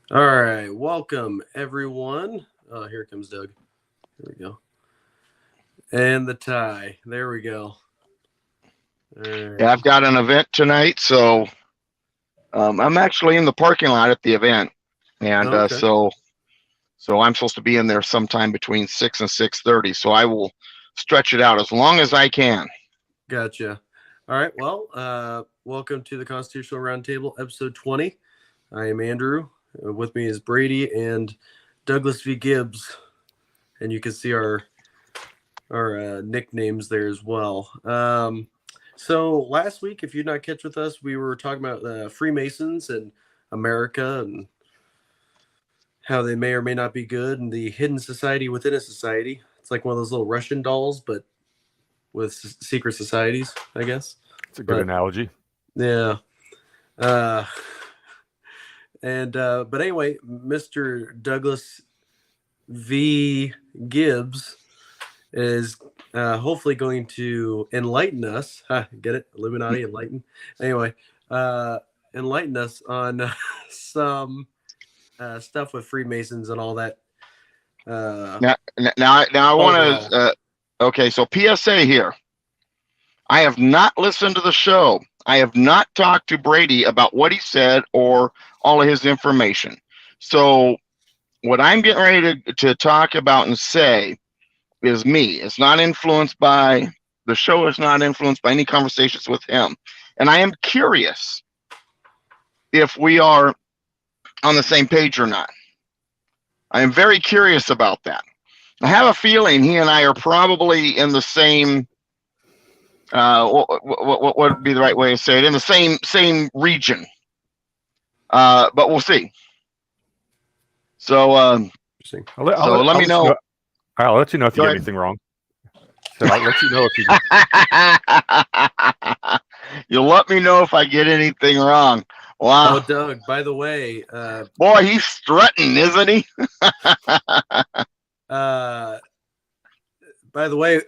All right, welcome everyone. Oh, here comes Doug. There we go. And the tie. There we go. All Yeah, right. I've got an event tonight, so I'm actually in the parking lot at the event, and Okay. so I'm supposed to be in there sometime between 6 and 6:30. So I will stretch it out as long as I can. Gotcha. All right. Well, welcome to the Constitutional Roundtable, episode 20. I am Andrew. With me is Brady and Douglas V. Gibbs, and you can see our nicknames there as well. So last week, if you'd not catch with us, we were talking about Freemasons and America and how they may or may not be good and the hidden society within a society. It's like one of those little Russian dolls, but with secret societies, I guess. It's a good But analogy. yeah. Uh, but anyway, Mr. Douglas V. Gibbs is hopefully going to enlighten us. Get it? Illuminati, enlighten. Anyway, enlighten us on some stuff with Freemasons and all that. Now I want to. Okay, so PSA here. I have not listened to the show. I have not talked to Brady about what he said or all of his information. So what I'm getting ready to talk about and say is me. It's not influenced by the show. Is not influenced by any conversations with him. And I am curious if we are on the same page or not. I am very curious about that. I have a feeling he and I are probably in the same. What would be the right way to say it? In the same region, but we'll see. So, let me know. I'll let you know if you get anything wrong. So I'll let you know if you. You'll let me know if I get anything wrong. Wow. Oh, Doug, by the way. Boy, he's strutting, isn't he? By the way,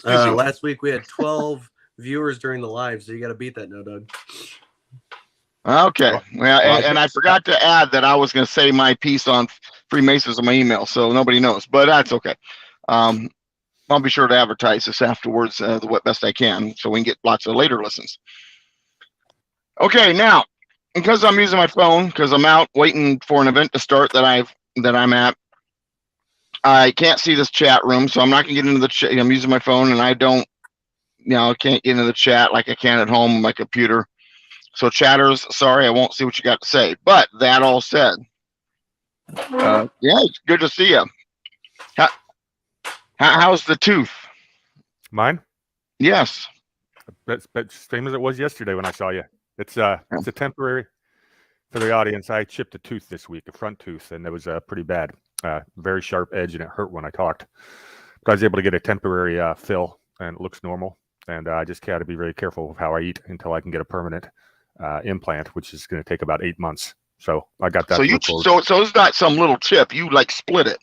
last week we had 12 viewers during the live, so you got to beat that now, Doug. Okay. Well, and I forgot to add that I was going to say my piece on Freemasons in my email, so nobody knows, but that's okay. I'll be sure to advertise this afterwards the best I can, so we can get lots of later listens. Okay, now because I'm using my phone, because I'm out waiting for an event to start that I'm at, I can't see this chat room, so I'm not gonna get into the chat. I'm using my phone, and I can't get into the chat like I can at home on my computer. So chatters, sorry, I won't see what you got to say. But that all said, yeah, it's good to see you. How's the tooth? Mine? Yes. That's same as it was yesterday when I saw you. It's a temporary. For the audience, I chipped a tooth this week, a front tooth, and it was pretty bad. Very sharp edge, and it hurt when I talked. But I was able to get a temporary fill, and it looks normal. And I just got to be very careful of how I eat until I can get a permanent implant, which is going to take about 8 months. So I got that. So it's not some little chip. You like split it.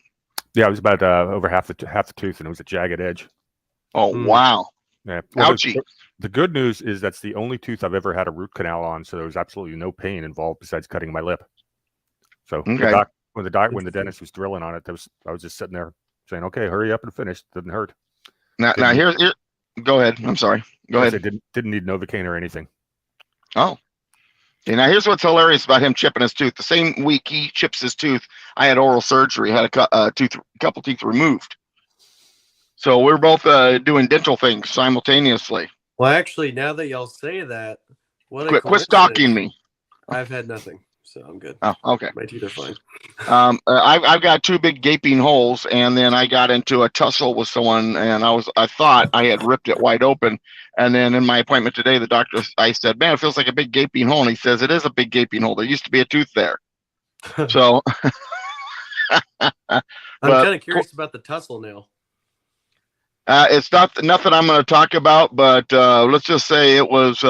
Yeah, it was about over half the tooth, and it was a jagged edge. Oh wow! Yeah. Well, ouchie. The good news is that's the only tooth I've ever had a root canal on, so there was absolutely no pain involved besides cutting my lip. So when the dentist was drilling on it, I was just sitting there saying, "Okay, hurry up and finish." Didn't hurt. Now here, go ahead. I'm sorry. Go ahead. I didn't need Novocaine or anything. Oh. Okay, now here's what's hilarious about him chipping his tooth. The same week he chips his tooth, I had oral surgery, had a couple teeth removed. So we're both doing dental things simultaneously. Well, actually, now that y'all say that, quit stalking me. I've had nothing, so I'm good. Oh, okay. My teeth are fine. I've got 2 big gaping holes, and then I got into a tussle with someone, and I thought I had ripped it wide open. And then in my appointment today, the doctor, I said, "Man, it feels like a big gaping hole." And he says, "It is a big gaping hole. There used to be a tooth there." So I'm kind of curious about the tussle now. It's nothing I'm going to talk about, but let's just say it was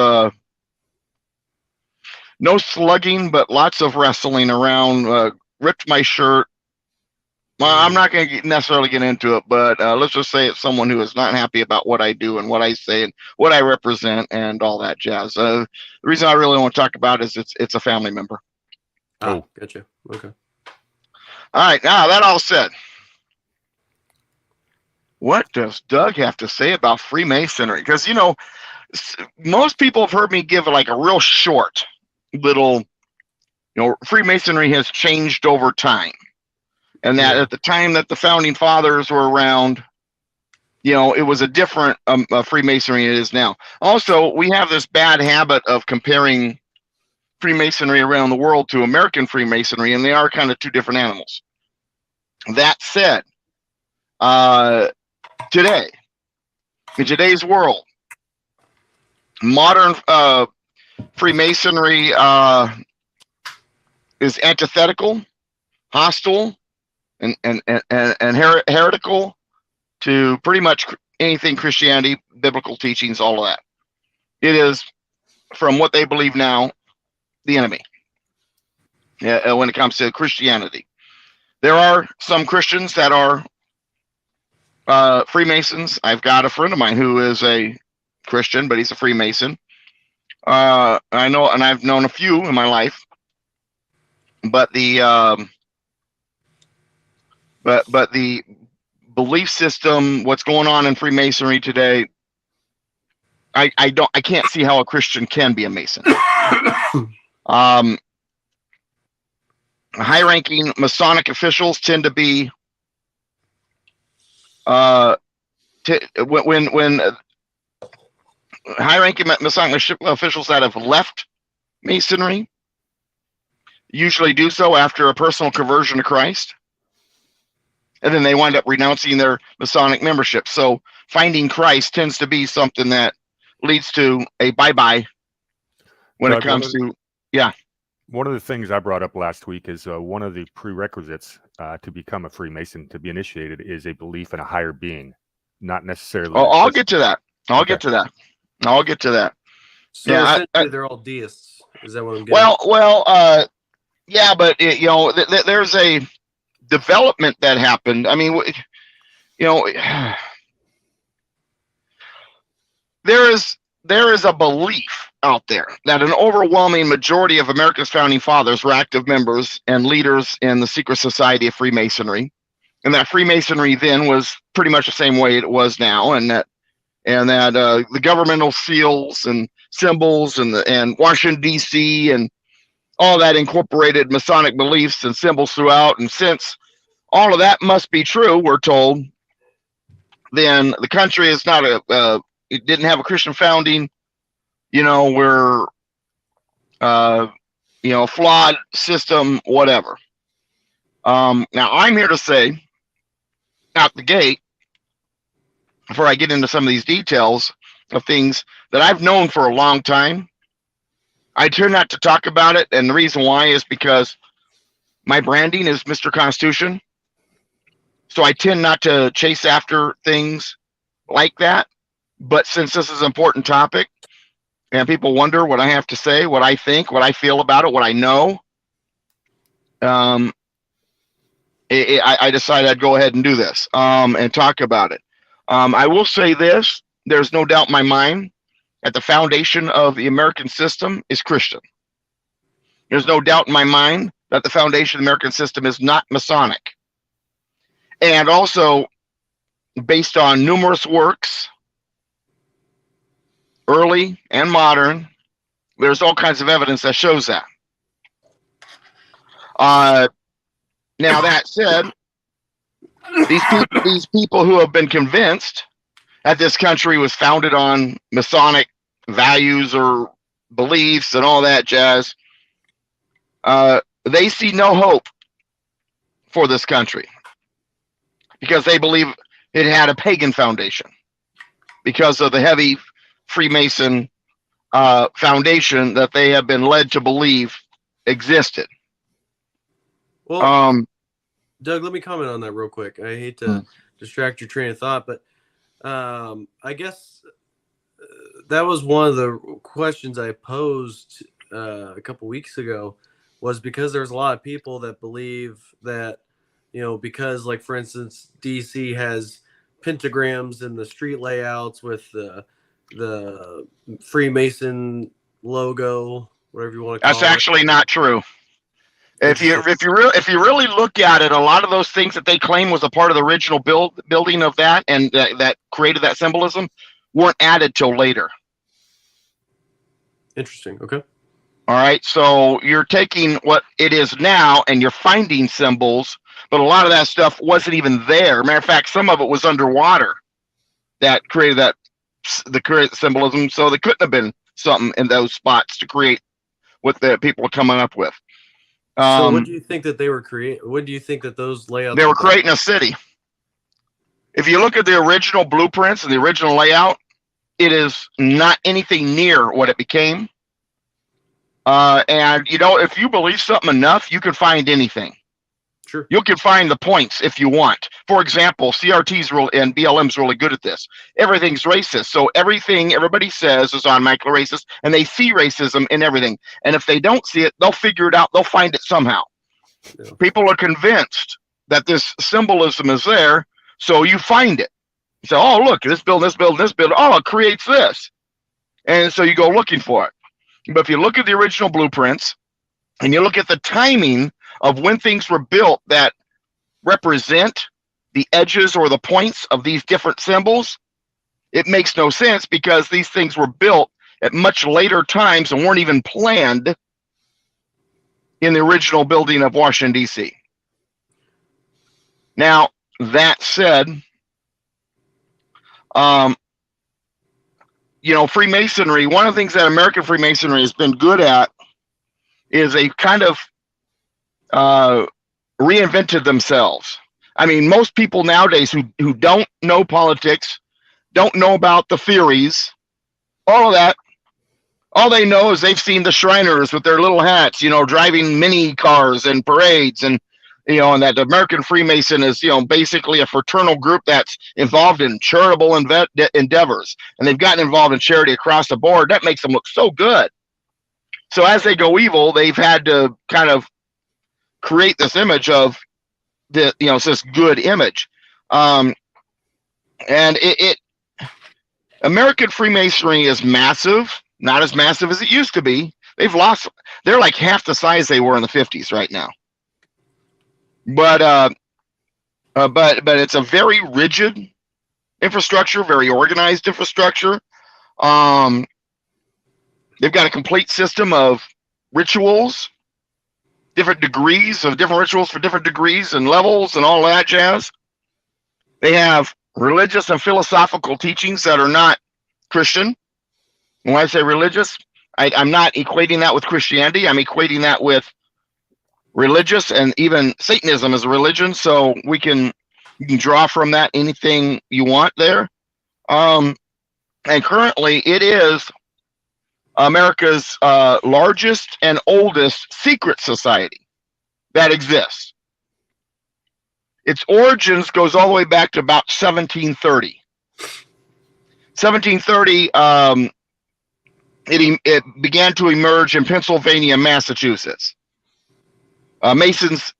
no slugging, but lots of wrestling around. Ripped my shirt, Well, I'm not going to necessarily get into it, but let's just say it's someone who is not happy about what I do and what I say and what I represent and all that jazz. The reason I really want to talk about it is it's a family member. Oh, gotcha. Okay. All right. Now that all said, what does Doug have to say about Freemasonry? Because, most people have heard me give like a real short little, Freemasonry has changed over time. And that at the time that the founding fathers were around, it was a different Freemasonry it is now. Also, we have this bad habit of comparing Freemasonry around the world to American Freemasonry, and they are kind of two different animals. That said, today, in today's world, modern Freemasonry is antithetical, hostile, and heretical to pretty much anything Christianity, biblical teachings, all of that. It is, from what they believe now, the enemy when it comes to Christianity. There are some Christians that are Freemasons. I've got a friend of mine who is a Christian, but he's a Freemason. I know, and I've known a few in my life, but the but the belief system, what's going on in Freemasonry today, I can't see how a Christian can be a Mason. High-ranking Masonic officials tend to be when high-ranking Masonic officials that have left Masonry usually do so after a personal conversion to Christ, and then they wind up renouncing their Masonic membership. So finding Christ tends to be something that leads to a bye-bye when it comes to, One of the things I brought up last week is one of the prerequisites to become a Freemason, to be initiated, is a belief in a higher being, not necessarily. Oh, I'll get to that. I'll get to that. So essentially, they're all deists. Is that what I'm getting? Well, yeah, but there's a development that happened. I mean, there is a belief out there that an overwhelming majority of America's founding fathers were active members and leaders in the secret society of Freemasonry, and that Freemasonry then was pretty much the same way it was now, and that the governmental seals and symbols and Washington D.C. and all that incorporated Masonic beliefs and symbols throughout. And since all of that must be true, we're told, then the country is not it didn't have a Christian founding. We're flawed system, whatever. Now I'm here to say out the gate, before I get into some of these details of things that I've known for a long time, I tend not to talk about it, and the reason why is because my branding is Mr. Constitution, so I tend not to chase after things like that. But since this is an important topic, and people wonder what I have to say, what I think, what I feel about it, what I know, I decided I'd go ahead and do this and talk about it. I will say this: there's no doubt in my mind that the foundation of the American system is Christian. There's no doubt in my mind that the foundation of the American system is not Masonic. And also, based on numerous works, early and modern, there's all kinds of evidence that shows that. Now, that said, these people who have been convinced that this country was founded on Masonic values or beliefs and all that jazz, they see no hope for this country because they believe it had a pagan foundation because of the heavy Freemason foundation that they have been led to believe existed. Well, Doug, let me comment on that real quick. I hate to distract your train of thought, but I guess that was one of the questions I posed a couple weeks ago, was because there's a lot of people that believe that because like for instance, DC has pentagrams in the street layouts with the Freemason logo, whatever you want to That's call it. actually not true. If you really look at it, a lot of those things that they claim was a part of the original building of that and that created that symbolism weren't added till later. Interesting. Okay. All right, so you're taking what it is now and you're finding symbols, but a lot of that stuff wasn't even there. Matter of fact, some of it was underwater that created the symbolism, so there couldn't have been something in those spots to create what the people were coming up with. So what do you think that they were creating? What do you think that those layouts? They were creating a city. If you look at the original blueprints and the original layout, it is not anything near what it became. And if you believe something enough, you can find anything. Sure. You can find the points if you want. For example, CRT's and BLM's really good at this. Everything's racist. So everything everybody says is automatically racist, and they see racism in everything. And if they don't see it, they'll figure it out. They'll find it somehow. Yeah. People are convinced that this symbolism is there, so you find it. You say, oh, look, this building, this building, this building. Oh, it creates this. And so you go looking for it. But if you look at the original blueprints, and you look at the timing of when things were built that represent the edges or the points of these different symbols, it makes no sense because these things were built at much later times and weren't even planned in the original building of Washington, D.C. Now, that said, Freemasonry, one of the things that American Freemasonry has been good at is a kind of reinvented themselves. I mean, most people nowadays who don't know politics, don't know about the theories, all of that, all they know is they've seen the Shriners with their little hats, driving mini cars and parades, and and that the American Freemason is, basically a fraternal group that's involved in charitable endeavors, and they've gotten involved in charity across the board. That makes them look so good. So as they go evil, they've had to kind of create this image of it's this good image. And American Freemasonry is massive, not as massive as it used to be. They're like half the size they were in the 50s right now. But it's a very rigid infrastructure, very organized infrastructure. They've got a complete system of rituals, different degrees of different rituals for different degrees and levels and all that jazz. They have religious and philosophical teachings that are not Christian. When I say religious, I'm not equating that with Christianity. I'm equating that with religious, and even Satanism is a religion. So you can draw from that anything you want there. And currently it is America's largest and oldest secret society that exists. Its origins goes all the way back to about 1730. 1730, it began to emerge in Pennsylvania and Massachusetts. Masons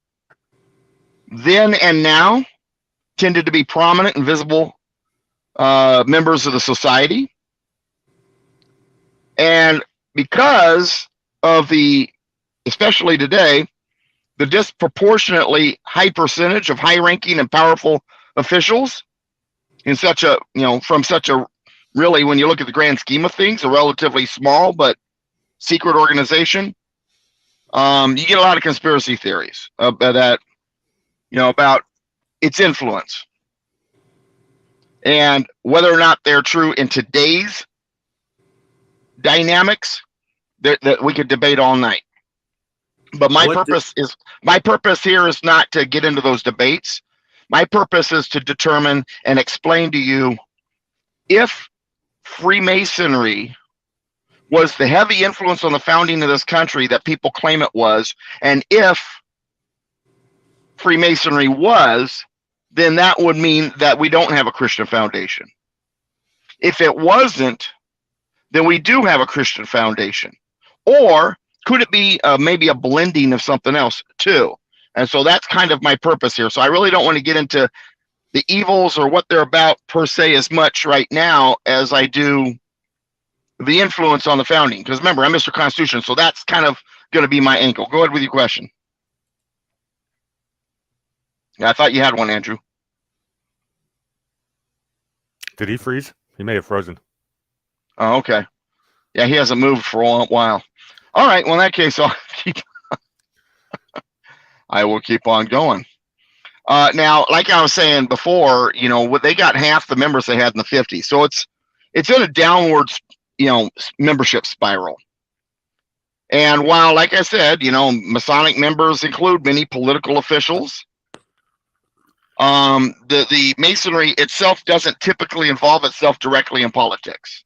then and now tended to be prominent and visible members of the society. And because of especially today, the disproportionately high percentage of high-ranking and powerful officials in from such a really, when you look at the grand scheme of things, a relatively small but secret organization, you get a lot of conspiracy theories about its influence, and whether or not they're true in today's dynamics that we could debate all night. But my purpose here is not to get into those debates. My purpose is to determine and explain to you if Freemasonry was the heavy influence on the founding of this country that people claim it was, and if Freemasonry was, then that would mean that we don't have a Christian foundation. If it wasn't, then we do have a Christian foundation. Or could it be maybe a blending of something else too? And so that's kind of my purpose here. So I really don't want to get into the evils or what they're about per se as much right now as I do the influence on the founding. Because remember, I'm Mr. Constitution, so that's kind of going to be my angle. Go ahead with your question. Yeah, I thought you had one, Andrew. Did he freeze? He may have frozen. Oh, okay. Yeah, he hasn't moved for a while. All right. Well, in that case, I will keep on going. Now, like I was saying before, what they got half the members they had in the 50s. So it's in a downward, membership spiral. And while, like I said, Masonic members include many political officials, the Masonry itself doesn't typically involve itself directly in politics.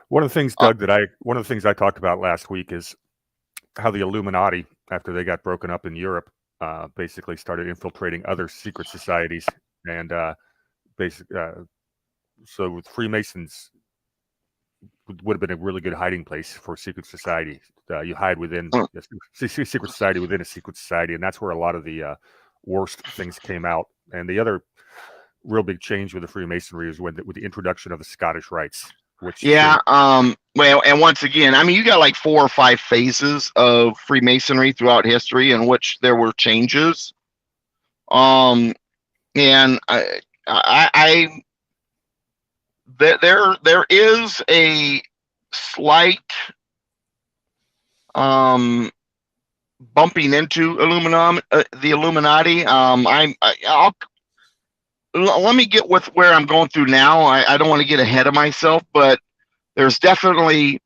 One of the things, Doug, one of the things I talked about last week is how the Illuminati, after they got broken up in Europe, basically started infiltrating other secret societies, and so with Freemasons would have been a really good hiding place for secret society. You hide within a secret society within a secret society, and that's where a lot of the worst things came out. And the other real big change with the Freemasonry is with the introduction of the Scottish Rites. Well, and once again, I mean, you got like 4 or 5 phases of Freemasonry throughout history in which there were changes. And there is a slight bumping into the Illuminati. Let me get with where I'm going through now. I don't want to get ahead of myself, but there's definitely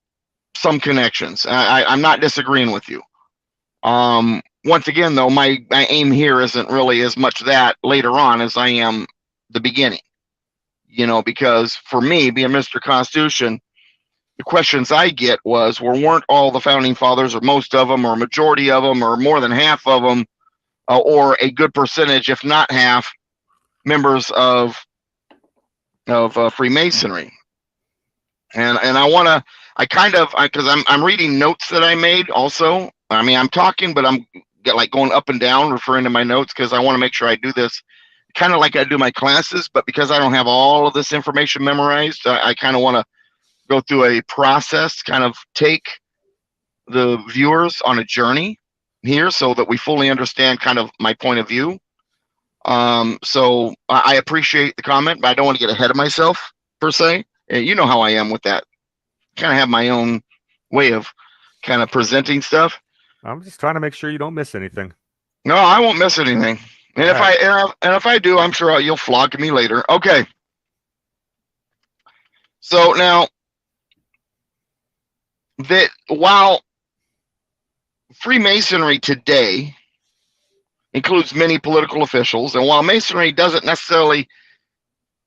some connections. I'm not disagreeing with you. Once again, though, my aim here isn't really as much that later on as I am the beginning. Because for me, being Mr. Constitution, the questions I get weren't all the founding fathers, or most of them, or a majority of them, or more than half of them, or a good percentage, if not half, members of Freemasonry. And because I'm reading notes that I made also. I mean, I'm talking, but I'm like going up and down referring to my notes because I want to make sure I do this kind of like I do my classes, but because I don't have all of this information memorized, I kind of want to go through a process, kind of take the viewers on a journey here so that we fully understand kind of my point of view. So I appreciate the comment, but I don't want to get ahead of myself per se. You know how I am with that. Kind of have my own way of kind of presenting stuff. I'm just trying to make sure you don't miss anything. No, I won't miss anything. And if I do, I'm sure you'll flog me later. Okay. So now, while Freemasonry today includes many political officials, and while Masonry doesn't necessarily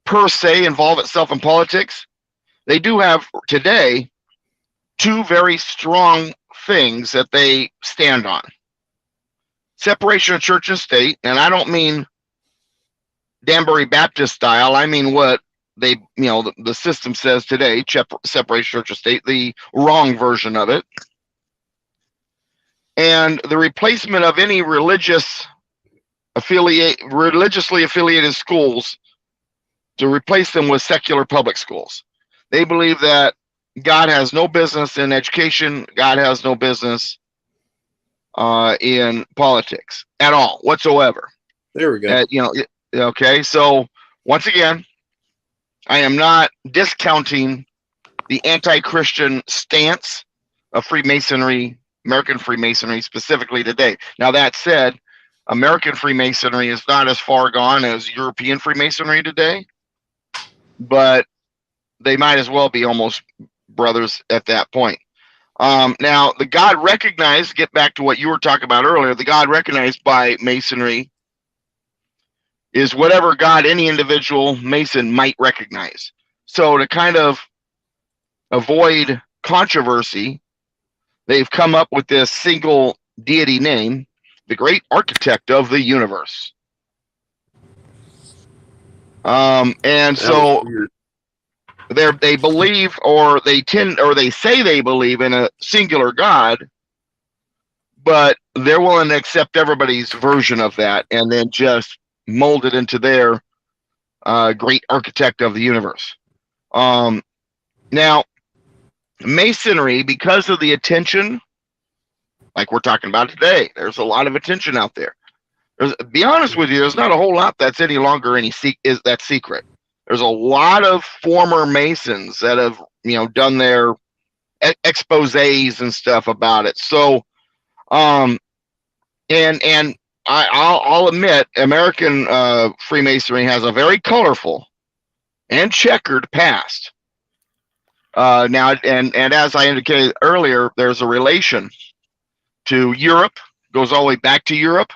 per se involve itself in politics, they do have today 2 very strong things that they stand on. Separation of church and state, and I don't mean Danbury Baptist style. I mean what they, the system says today, separation of church and state, the wrong version of it. And the replacement of any religiously affiliated schools to replace them with secular public schools. They believe that God has no business in education. God has no business in politics at all whatsoever. There we go. Okay. So once again, I am not discounting the anti-Christian stance of Freemasonry, American Freemasonry specifically today. Now that said, American Freemasonry is not as far gone as European Freemasonry today, but they might as well be almost brothers at that point. Now, the God recognized, get back to what you were talking about earlier, the God recognized by Masonry is whatever God any individual Mason might recognize. So to kind of avoid controversy, they've come up with this single deity name, the great architect of the universe. And so they believe, or they say they believe in a singular God, but they're willing to accept everybody's version of that and then just mold it into their great architect of the universe. Now, Masonry, because of the attention, like we're talking about today, there's a lot of attention out there. Be honest with you, there's not a whole lot that's any longer that's secret. There's a lot of former Masons that have, done their exposés and stuff about it. So, and I'll admit, American Freemasonry has a very colorful and checkered past. Now, and as I indicated earlier, there's a relation to Europe, goes all the way back to Europe.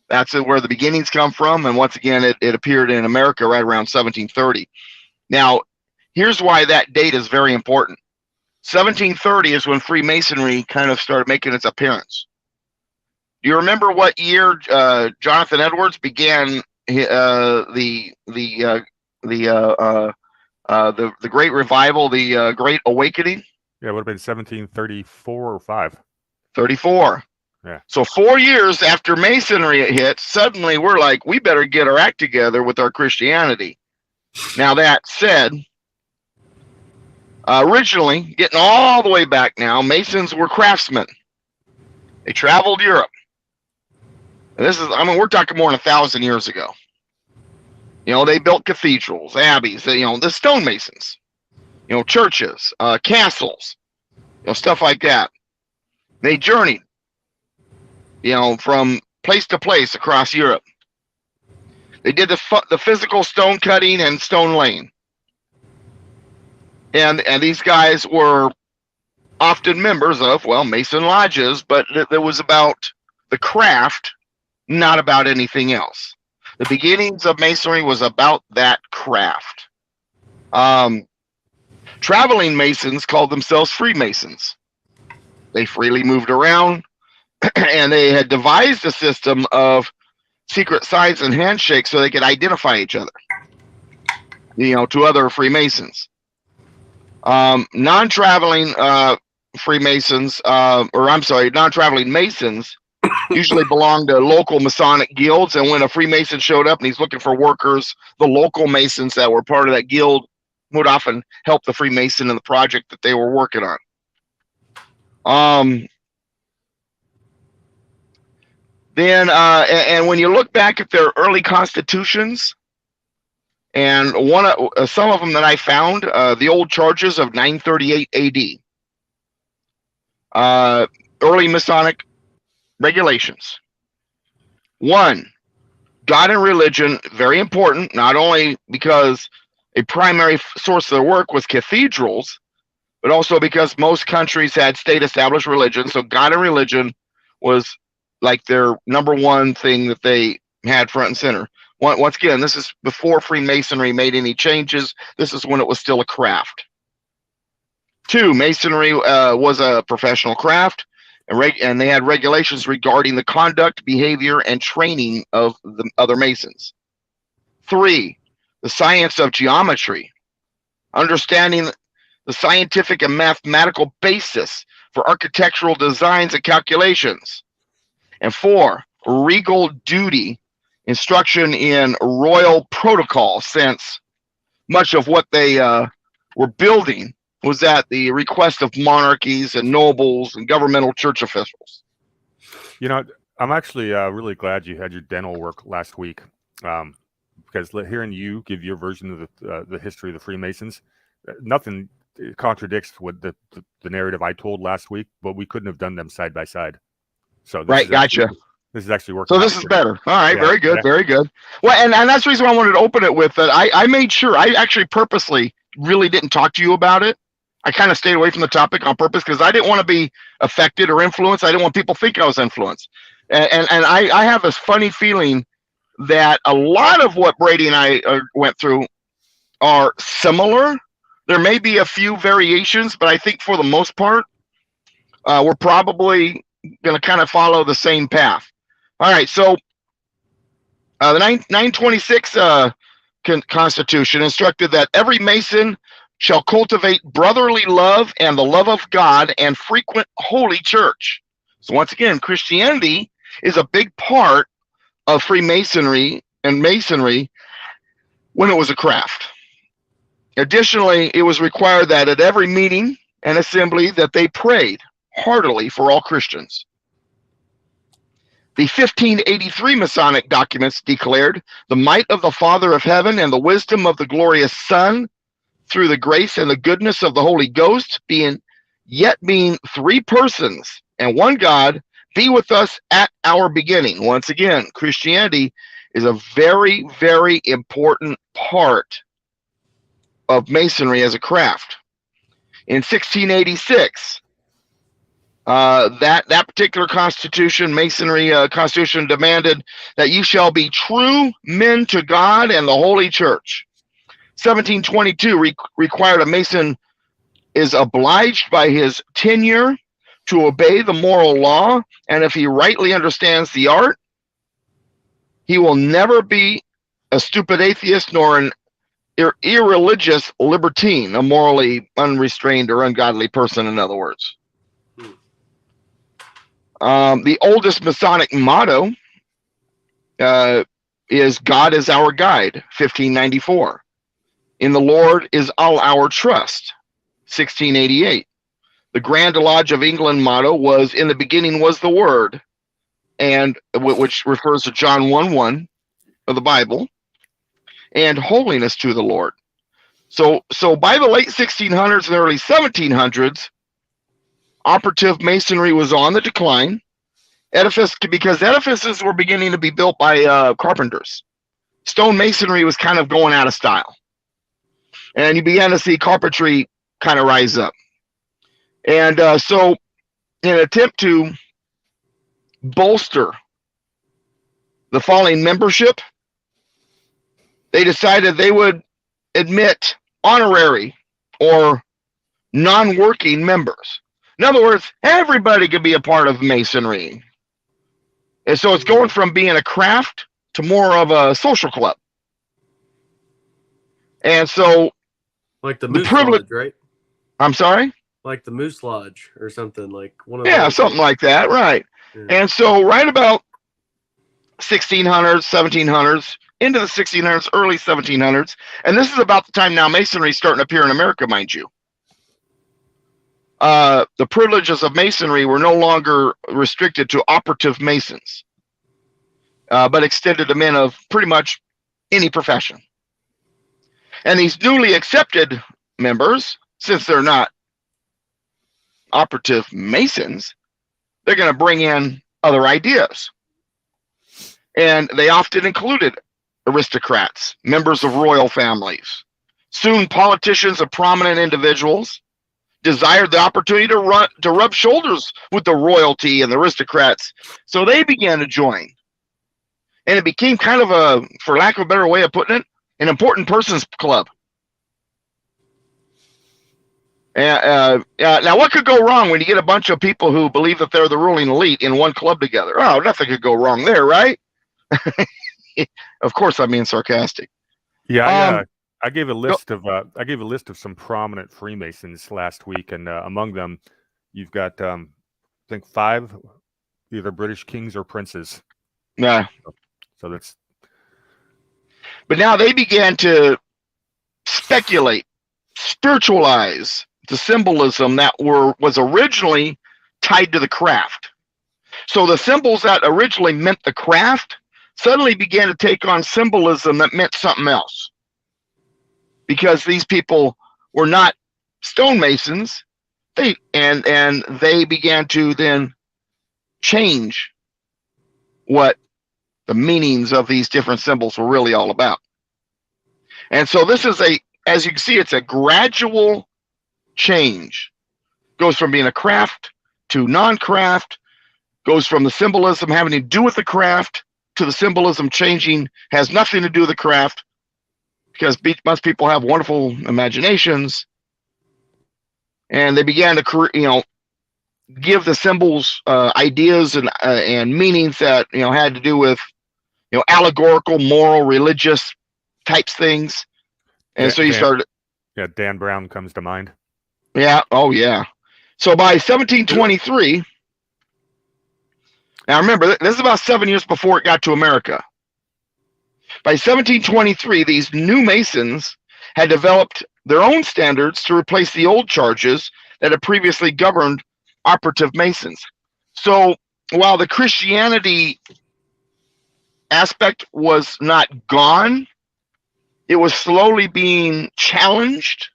That's where the beginnings come from. And once again, it appeared in America right around 1730. Now, here's why that date is very important. 1730 is when Freemasonry kind of started making its appearance. Do you remember what year Jonathan Edwards began the Great Revival, the Great Awakening? Yeah, it would have been 1734 or 5. 34. Yeah. So 4 years after Masonry hit, suddenly we're like, we better get our act together with our Christianity. Now, that said, originally, getting all the way back now, Masons were craftsmen. They traveled Europe. And we're talking more than 1,000 years ago. They built cathedrals, abbeys, the stonemasons, churches, castles, stuff like that. They journeyed, from place to place across Europe. They did the physical stone cutting and stone laying. And these guys were often members of, Mason lodges, but it was about the craft, not about anything else. The beginnings of Masonry was about that craft. Traveling Masons called themselves Freemasons. They freely moved around, and they had devised a system of secret signs and handshakes so they could identify each other, to other Freemasons. Non-traveling Freemasons, non-traveling Masons usually belonged to local Masonic guilds, and when a Freemason showed up and he's looking for workers, the local Masons that were part of that guild would often help the Freemason in the project that they were working on. And when you look back at their early constitutions, and some of them that I found, the old charges of 938 AD, early Masonic regulations. 1, God and religion, very important, not only because a primary source of their work was cathedrals, but also because most countries had state-established religion, so God and religion was like their number one thing that they had front and center. Once again, this is before Freemasonry made any changes. This is when it was still a craft. 2, Masonry was a professional craft, and they had regulations regarding the conduct, behavior, and training of the other Masons. 3, the science of geometry, understanding the scientific and mathematical basis for architectural designs and calculations. And 4, regal duty, instruction in royal protocol, since much of what they were building was at the request of monarchies and nobles and governmental church officials. I'm actually really glad you had your dental work last week, because hearing you give your version of the history of the Freemasons, nothing contradicts what the narrative I told last week, but we couldn't have done them side by side. So Gotcha. This is actually working. So this is better. All right, Yeah, very good, yeah. very good. Well, and that's the reason why I wanted to open it with that. I made sure, I actually purposely really didn't talk to you about it. I kind of stayed away from the topic on purpose because I didn't want to be affected or influenced. I didn't want people to think I was influenced. And I have this funny feeling that a lot of what Brady and I went through are similar. There may be a few variations, but I think for the most part, we're probably going to kind of follow the same path. All right, so the 926 Constitution instructed that every Mason shall cultivate brotherly love and the love of God and frequent holy church. So once again, Christianity is a big part of Freemasonry and Masonry when it was a craft. Additionally, it was required that at every meeting and assembly that they prayed heartily for all Christians. The 1583 Masonic documents declared the might of the Father of Heaven and the wisdom of the glorious Son through the grace and the goodness of the Holy Ghost being three persons and one God be with us at our beginning. Once again, Christianity is a very, very important part of Masonry as a craft. In 1686, that particular constitution, Masonry constitution, demanded that you shall be true men to God and the Holy Church. 1722 required a Mason is obliged by his tenure to obey the moral law, and if he rightly understands the art, he will never be a stupid atheist nor an irreligious libertine, a morally unrestrained or ungodly person, in other words. The oldest Masonic motto is God is our guide, 1594. In the Lord is all our trust, 1688. The Grand Lodge of England motto was, in the beginning was the Word, and which refers to John 1:1 of the Bible, and holiness to the Lord. So by the late 1600s and early 1700s, operative Masonry was on the decline. Because edifices were beginning to be built by carpenters. Stone masonry was kind of going out of style. And you began to see carpentry kind of rise up. And so in an attempt to bolster the falling membership, they decided they would admit honorary or non-working members. In other words, everybody could be a part of Masonry. And so it's going from being a craft to more of a social club. And so, like the Moose Lodge, right? I'm sorry? Like the Moose Lodge or something, like one of those. Something like that, right. Yeah. And so right about 1600s, 1700s, into the 1600s, early 1700s, and this is about the time now Masonry is starting to appear in America, mind you. The privileges of Masonry were no longer restricted to operative Masons, but extended to men of pretty much any profession. And these newly accepted members, since they're not operative Masons, they're going to bring in other ideas. And they often included aristocrats, members of royal families. Soon, politicians and prominent individuals desired the opportunity to rub shoulders with the royalty and the aristocrats. So they began to join. And it became kind of a, for lack of a better way of putting it, an important persons club. Now, what could go wrong when you get a bunch of people who believe that they're the ruling elite in one club together? Oh, nothing could go wrong there, right? Of course, I'm being sarcastic. Yeah, I gave a list of some prominent Freemasons last week, and among them, you've got I think 5 either British kings or princes. Yeah. So that's. But now they began to speculate, spiritualize the symbolism that was originally tied to the craft. So the symbols that originally meant the craft suddenly began to take on symbolism that meant something else. Because these people were not stonemasons, they began to then change what the meanings of these different symbols were really all about. And so this is as you can see, it's a gradual change. Goes from being a craft to non-craft, goes from the symbolism having to do with the craft to the symbolism changing, has nothing to do with the craft, because most people have wonderful imaginations, and they began to give the symbols ideas and meanings that had to do with allegorical, moral, religious types things. And so you started. Yeah, Dan Brown comes to mind. Yeah. Oh, yeah. So by 1723, Now remember, this is about 7 years before it got to America. By 1723, these new Masons had developed their own standards to replace the old charges that had previously governed operative Masons. So while the Christianity aspect was not gone, it was slowly being challenged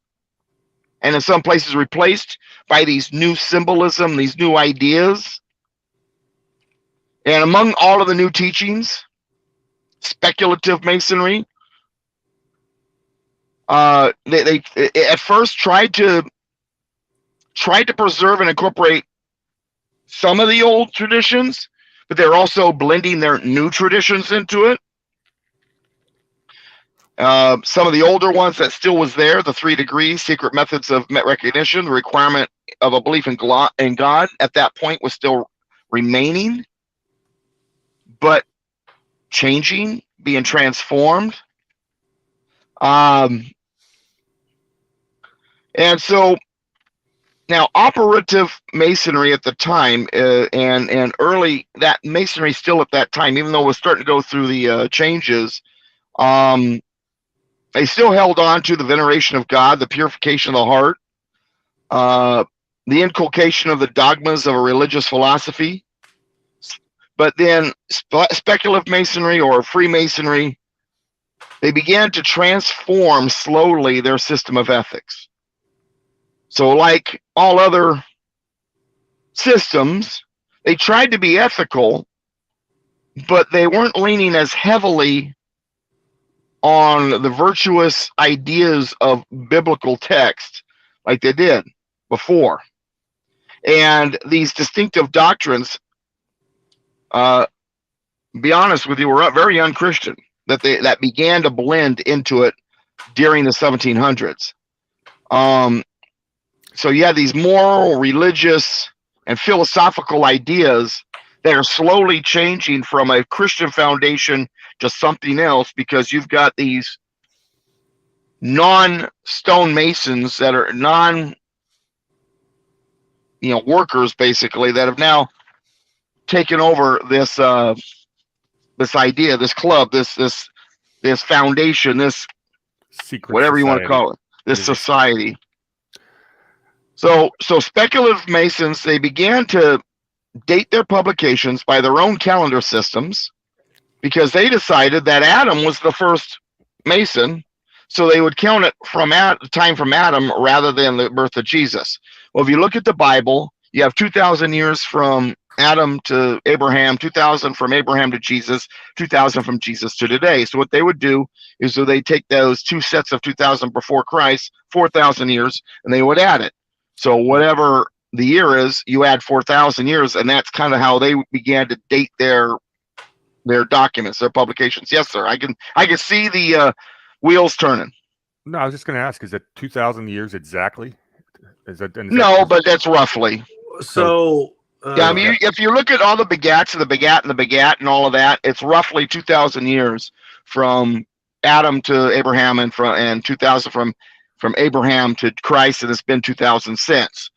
and in some places replaced by these new symbolism, these new ideas. And among all of the new teachings, speculative Masonry, they at first tried to preserve and incorporate some of the old traditions, but they're also blending their new traditions into it. Some of the older ones that still was there, the 3 degrees, secret methods of recognition, the requirement of a belief in God at that point was still remaining, but changing, being transformed. And so now operative Masonry at the time and early, that Masonry still at that time, even though it was starting to go through the changes, they still held on to the veneration of God, the purification of the heart, the inculcation of the dogmas of a religious philosophy. But then speculative Masonry or Freemasonry, they began to transform slowly their system of ethics. So like all other systems, they tried to be ethical, but they weren't leaning as heavily on the virtuous ideas of biblical text like they did before. And these distinctive doctrines, be honest with you, were very unchristian, that began to blend into it during the 1700s. So you have these moral, religious, and philosophical ideas that are slowly changing from a Christian foundation to something else, because you've got these non-stone masons that are workers basically, that have now taken over this idea, this club, this foundation, this Secret whatever you want to society. call it, this society. So speculative Masons, they began to date their publications by their own calendar systems, because they decided that Adam was the first Mason, so they would count it from time from Adam rather than the birth of Jesus. Well, if you look at the Bible, you have 2,000 years from Adam to Abraham, 2,000 from Abraham to Jesus, 2,000 from Jesus to today. So what they would do is they take those two sets of 2,000 before Christ, 4,000 years, and they would add it. So whatever the year is, you add 4,000 years, and that's kind of how they began to date their documents, their publications. Yes, sir. I can see the wheels turning. No, I was just going to ask: is it 2,000 years exactly? No, but that's roughly. So yeah, I mean, if you look at all the begats and the begat and the begat and all of that, it's roughly 2,000 years from Adam to Abraham, and 2,000 from Abraham to Christ, and it's been 2,000 since,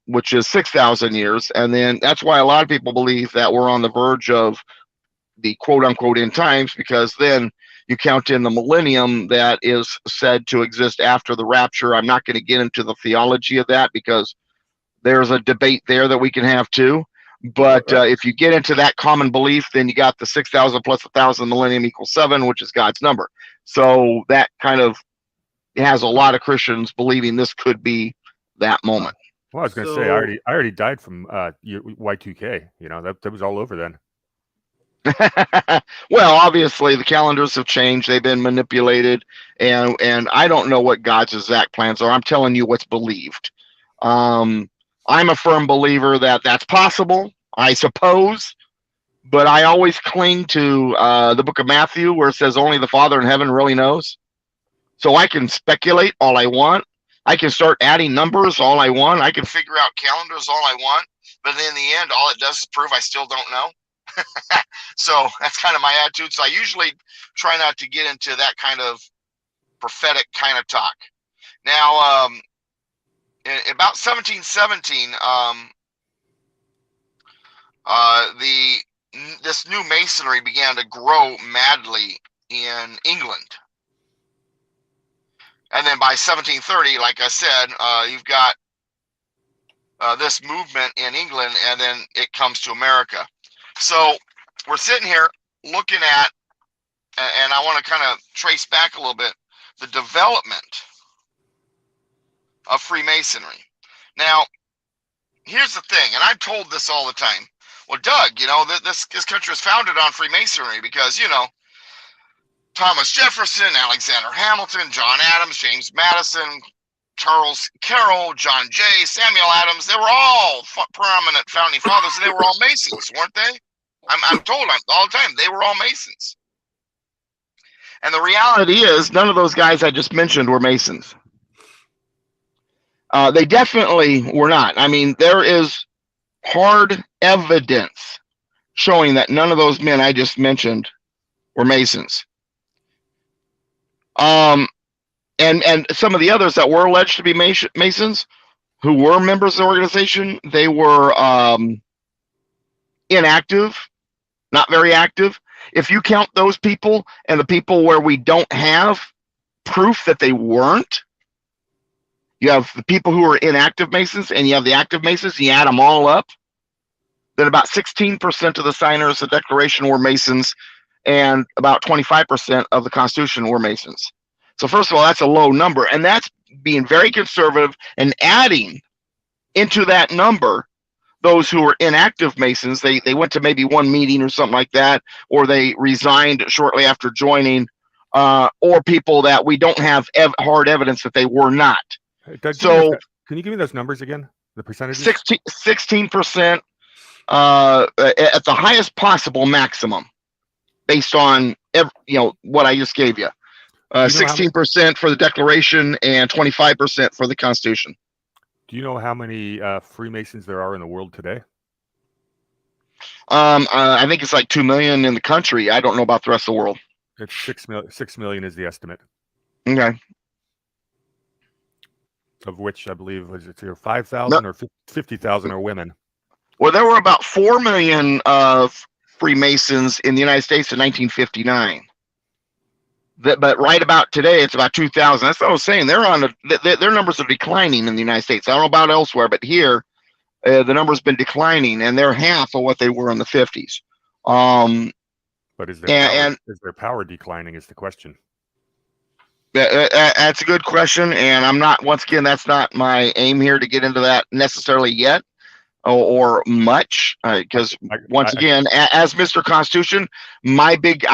which is 6,000 years. And then that's why a lot of people believe that we're on the verge of the quote-unquote end times, because then you count in the millennium that is said to exist after the rapture. I'm not going to get into the theology of that, because there's a debate there that we can have too. But if you get into that common belief, then you got the 6,000 plus 1,000 millennium equals 7, which is God's number. So that kind of has a lot of Christians believing this could be that moment. Well, I was going to say, I already died from Y2K. That was all over then. Well, obviously the calendars have changed. They've been manipulated, and I don't know what God's exact plans are. I'm telling you what's believed. I'm a firm believer that that's possible, I suppose, but I always cling to the book of Matthew, where it says only the Father in heaven really knows. So I can speculate all I want. I can start adding numbers all I want. I can figure out calendars all I want, but in the end, all it does is prove I still don't know. So that's kind of my attitude. So I usually try not to get into that kind of prophetic kind of talk. Now, in about 1717, this new masonry began to grow madly in England. And then by 1730, like I said, you've got this movement in England, and then it comes to America. So we're sitting here looking at, and I want to kind of trace back a little bit, the development of Freemasonry. Now, here's the thing, and I'm told this all the time. Well, Doug, you know, this country was founded on Freemasonry because, you know, Thomas Jefferson, Alexander Hamilton, John Adams, James Madison, Charles Carroll, John Jay, Samuel Adams, they were all prominent founding fathers, and they were all Masons, weren't they? I'm told all the time, they were all Masons. And the reality is, none of those guys I just mentioned were Masons. They definitely were not. I mean, there is hard evidence showing that none of those men I just mentioned were Masons. And some of the others that were alleged to be Masons, who were members of the organization, they were inactive, not very active. If you count those people and the people where we don't have proof that they weren't, you have the people who are inactive Masons and you have the active Masons, and you add them all up, then about 16% of the signers of the Declaration were Masons, and about 25% of the Constitution were Masons. So first of all, that's a low number, and that's being very conservative and adding into that number those who were inactive Masons. They went to maybe one meeting or something like that, or they resigned shortly after joining, or people that we don't have hard evidence that they were not. Hey, Doug, so can you give me those numbers again? The percentages? 16% at the highest possible maximum, based on what I just gave you. 16% for the Declaration and 25% for the Constitution. Do you know how many Freemasons there are in the world today? I think it's like 2 million in the country. I don't know about the rest of the world. It's 6 million is the estimate. Okay. Of which I believe was it 5,000 or 50,000 are women. Well, there were about 4 million Freemasons in the United States in 1959. But right about today, it's about 2,000. That's what I was saying. Their numbers are declining in the United States. I don't know about elsewhere, but here, the number's been declining, and they're half of what they were in the 50s. But is their power declining is the question. That's a good question, and I'm not, once again, that's not my aim here to get into that necessarily yet, or much, because once again, as Mr. Constitution, my big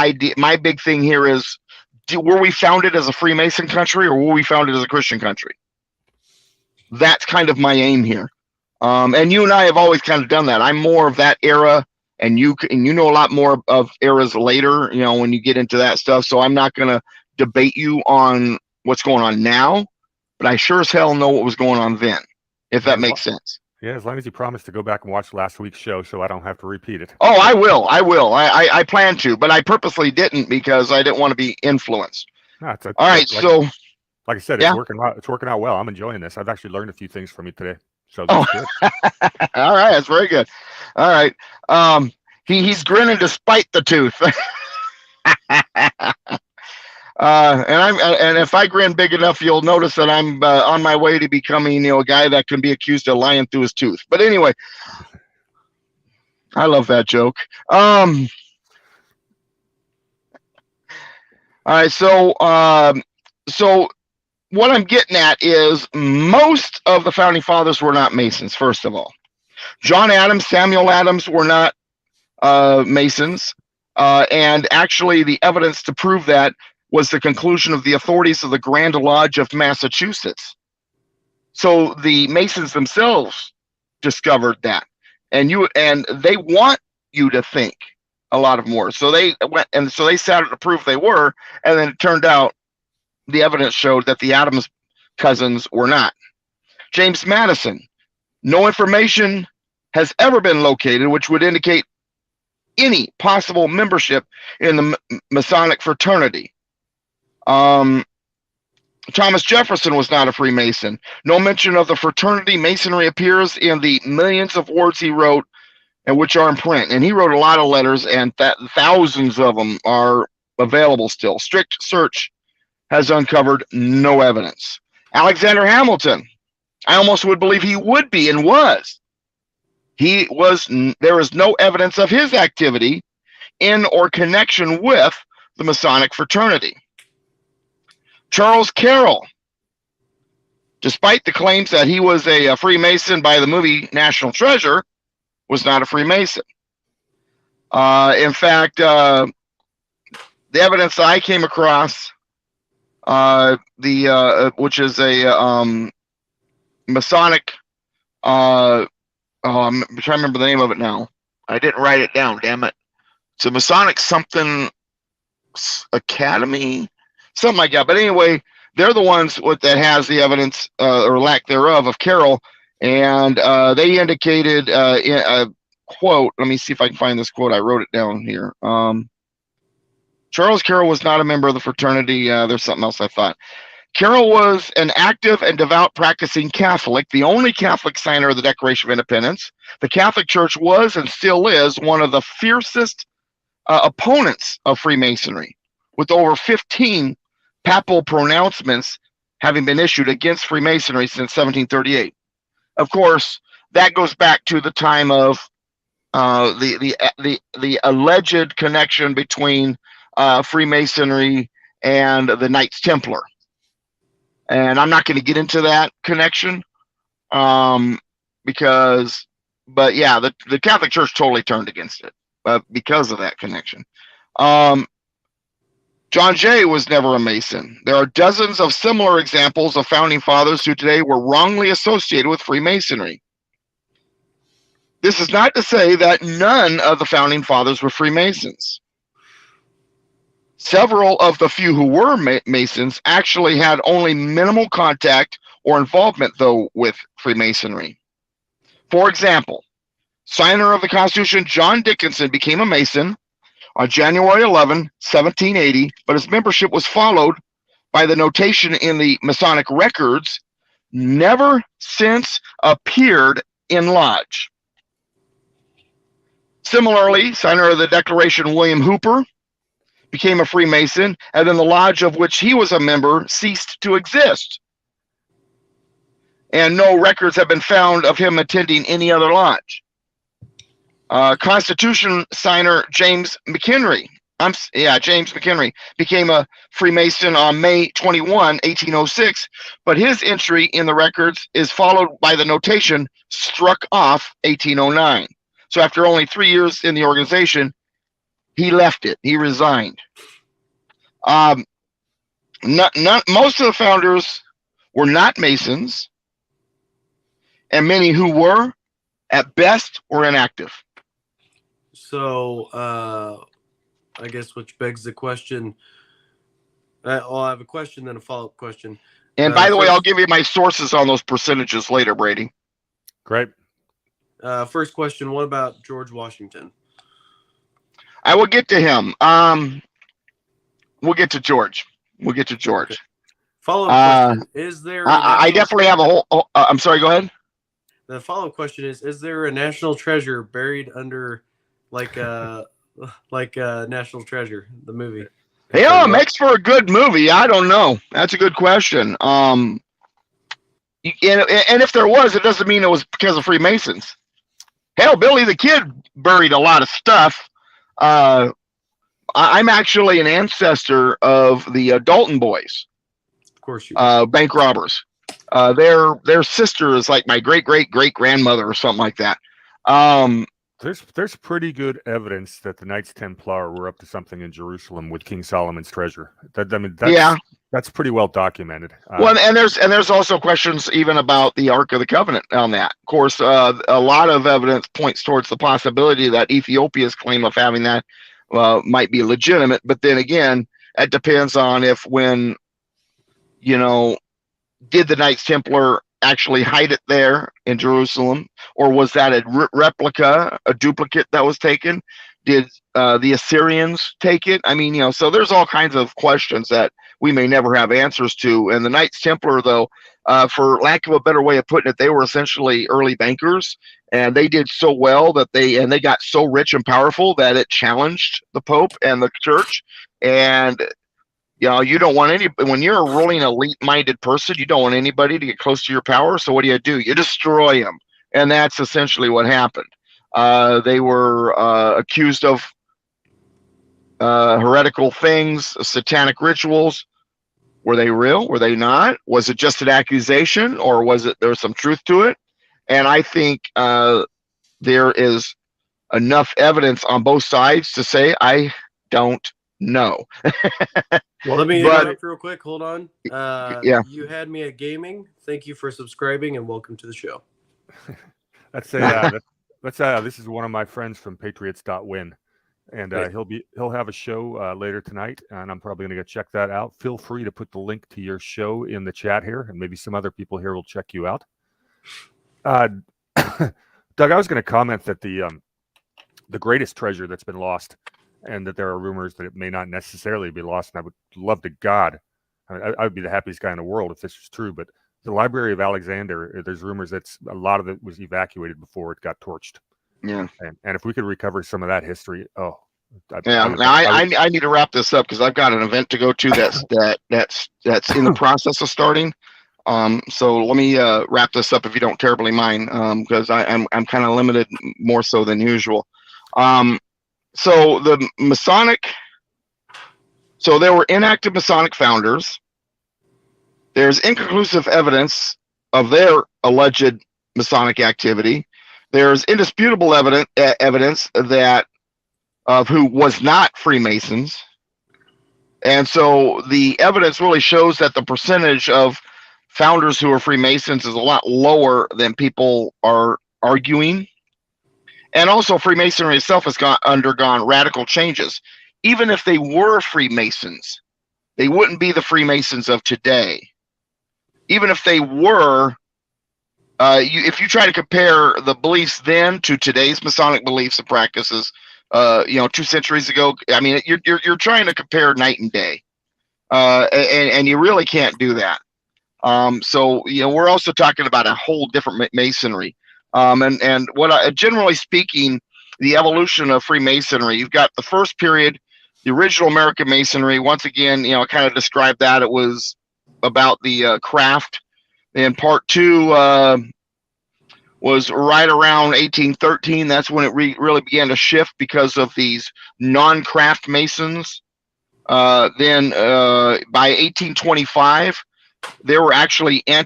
thing here is, were we founded as a Freemason country, or were we founded as a Christian country? That's kind of my aim here. And you and I have always kind of done that. I'm more of that era, and you know a lot more of eras later, when you get into that stuff. So I'm not going to debate you on what's going on now, but I sure as hell know what was going on then, if that makes sense. Yeah, as long as you promise to go back and watch last week's show so I don't have to repeat it. Oh, I will. I plan to, but I purposely didn't because I didn't want to be influenced. No, all right, so like I said, yeah. It's working out well. I'm enjoying this. I've actually learned a few things from you today. So good. All right, that's very good. All right. He's grinning despite the tooth. And if I grin big enough, you'll notice that I'm on my way to becoming, a guy that can be accused of lying through his tooth. But anyway, I love that joke. All right, so what I'm getting at is most of the founding fathers were not Masons. First of all, John Adams, Samuel Adams were not Masons, and actually, the evidence to prove that was the conclusion of the authorities of the Grand Lodge of Massachusetts. So the Masons themselves discovered that, and they want you to think a lot of more. So they went, and so they sat to prove they were, and then it turned out the evidence showed that the Adams cousins were not. James Madison, no information has ever been located which would indicate any possible membership in the Masonic fraternity. Thomas Jefferson was not a Freemason. No mention of the fraternity Masonry appears in the millions of words he wrote and which are in print. And he wrote a lot of letters, and thousands of them are available still. Strict search has uncovered no evidence. Alexander Hamilton, I almost would believe he would be and was. There is no evidence of his activity in or connection with the Masonic fraternity. Charles Carroll, despite the claims that he was a Freemason by the movie National Treasure, was not a Freemason. In fact, the evidence I came across, which is a Masonic, I'm trying to remember the name of it now. I didn't write it down, damn it. It's a Masonic something Academy, something like that. But anyway, they're the ones that has the evidence or lack thereof of Carroll, and they indicated in a quote. Let me see if I can find this quote. I wrote it down here. Charles Carroll was not a member of the fraternity. There's something else I thought. Carroll was an active and devout practicing Catholic, the only Catholic signer of the Declaration of Independence. The Catholic Church was and still is one of the fiercest opponents of Freemasonry, with over 15 papal pronouncements having been issued against Freemasonry since 1738. Of course, that goes back to the time of the alleged connection between Freemasonry and the Knights Templar. And I'm not going to get into that connection but yeah, the Catholic Church totally turned against it because of that connection. John Jay was never a Mason. There are dozens of similar examples of founding fathers who today were wrongly associated with Freemasonry. This is not to say that none of the founding fathers were Freemasons. Several of the few who were Masons actually had only minimal contact or involvement, though, with Freemasonry. For example, signer of the Constitution John Dickinson became a Mason on January 11, 1780, but his membership was followed by the notation in the Masonic records, never since appeared in lodge. Similarly, signer of the Declaration William Hooper became a Freemason, and then the lodge of which he was a member ceased to exist. And no records have been found of him attending any other lodge. Constitution signer James McHenry, James McHenry became a Freemason on May 21, 1806, but his entry in the records is followed by the notation struck off 1809. So after only 3 years in the organization, he left it. He resigned. Most of the founders were not Masons, and many who were, at best, were inactive. So, I guess which begs the question. I'll have a question, then a follow-up question. And by the way, I'll give you my sources on those percentages later, Brady. Great. First question: what about George Washington? I will get to him. We'll get to George. Okay. Follow-up question: is there? I definitely have a whole. I'm sorry. Go ahead. The follow-up question is there a national treasure buried under, like National Treasure, the movie? Yeah, it makes for a good movie. I don't know. That's a good question. And if there was, it doesn't mean it was because of Freemasons. Hell, Billy the Kid buried a lot of stuff. I'm actually an ancestor of the Dalton boys. Of course you bank robbers. Their sister is like my great-great-great-grandmother or something like that. There's pretty good evidence that the Knights Templar were up to something in Jerusalem with King Solomon's treasure. That's pretty well documented. Well, and there's also questions even about the Ark of the Covenant on that. Of course, a lot of evidence points towards the possibility that Ethiopia's claim of having that might be legitimate, but then again, it depends on did the Knights Templar actually hide it there in Jerusalem, or was that a replica, a duplicate that was taken? Did the Assyrians take it? I mean, so there's all kinds of questions that we may never have answers to. And the Knights Templar, though, For lack of a better way of putting it, they were essentially early bankers, and they did so well that they got so rich and powerful that it challenged the Pope and the Church. And you don't want when you're a ruling elite-minded person, you don't want anybody to get close to your power. So what do? You destroy them, and that's essentially what happened. They were accused of heretical things, satanic rituals. Were they real? Were they not? Was it just an accusation, or was there was some truth to it? And I think there is enough evidence on both sides to say I don't know. Well, let me interrupt real quick. Hold on. Yeah. You had me at gaming. Thank you for subscribing and welcome to the show. This is one of my friends from Patriots.win, and he'll have a show later tonight, and I'm probably going to go check that out. Feel free to put the link to your show in the chat here, and maybe some other people here will check you out. Doug, I was going to comment that the greatest treasure that's been lost, and that there are rumors that it may not necessarily be lost, and I would love to God, I would be the happiest guy in the world if this was true, but the Library of Alexander, there's rumors that a lot of it was evacuated before it got torched. Yeah. And if we could recover some of that history, I need to wrap this up because I've got an event to go to that's in the process of starting. So let me wrap this up if you don't terribly mind, because I'm kind of limited more so than usual. So the Masonic, so there were inactive Masonic founders. There's inconclusive evidence of their alleged Masonic activity. There's indisputable evidence that of who was not Freemasons. And so the evidence really shows that the percentage of founders who are Freemasons is a lot lower than people are arguing. And also Freemasonry itself has undergone radical changes. Even if they were Freemasons, they wouldn't be the Freemasons of today. Even if they were, if you try to compare the beliefs then to today's Masonic beliefs and practices, 2 centuries ago, I mean, you're trying to compare night and day, and you really can't do that. So we're also talking about a whole different Masonry, and what generally speaking, the evolution of Freemasonry. You've got the first period, the original American Masonry. Once again, I kind of described that it was about the craft. And part 2 was right around 1813. That's when it really began to shift because of these non-craft Masons. Then by 1825, there were actually an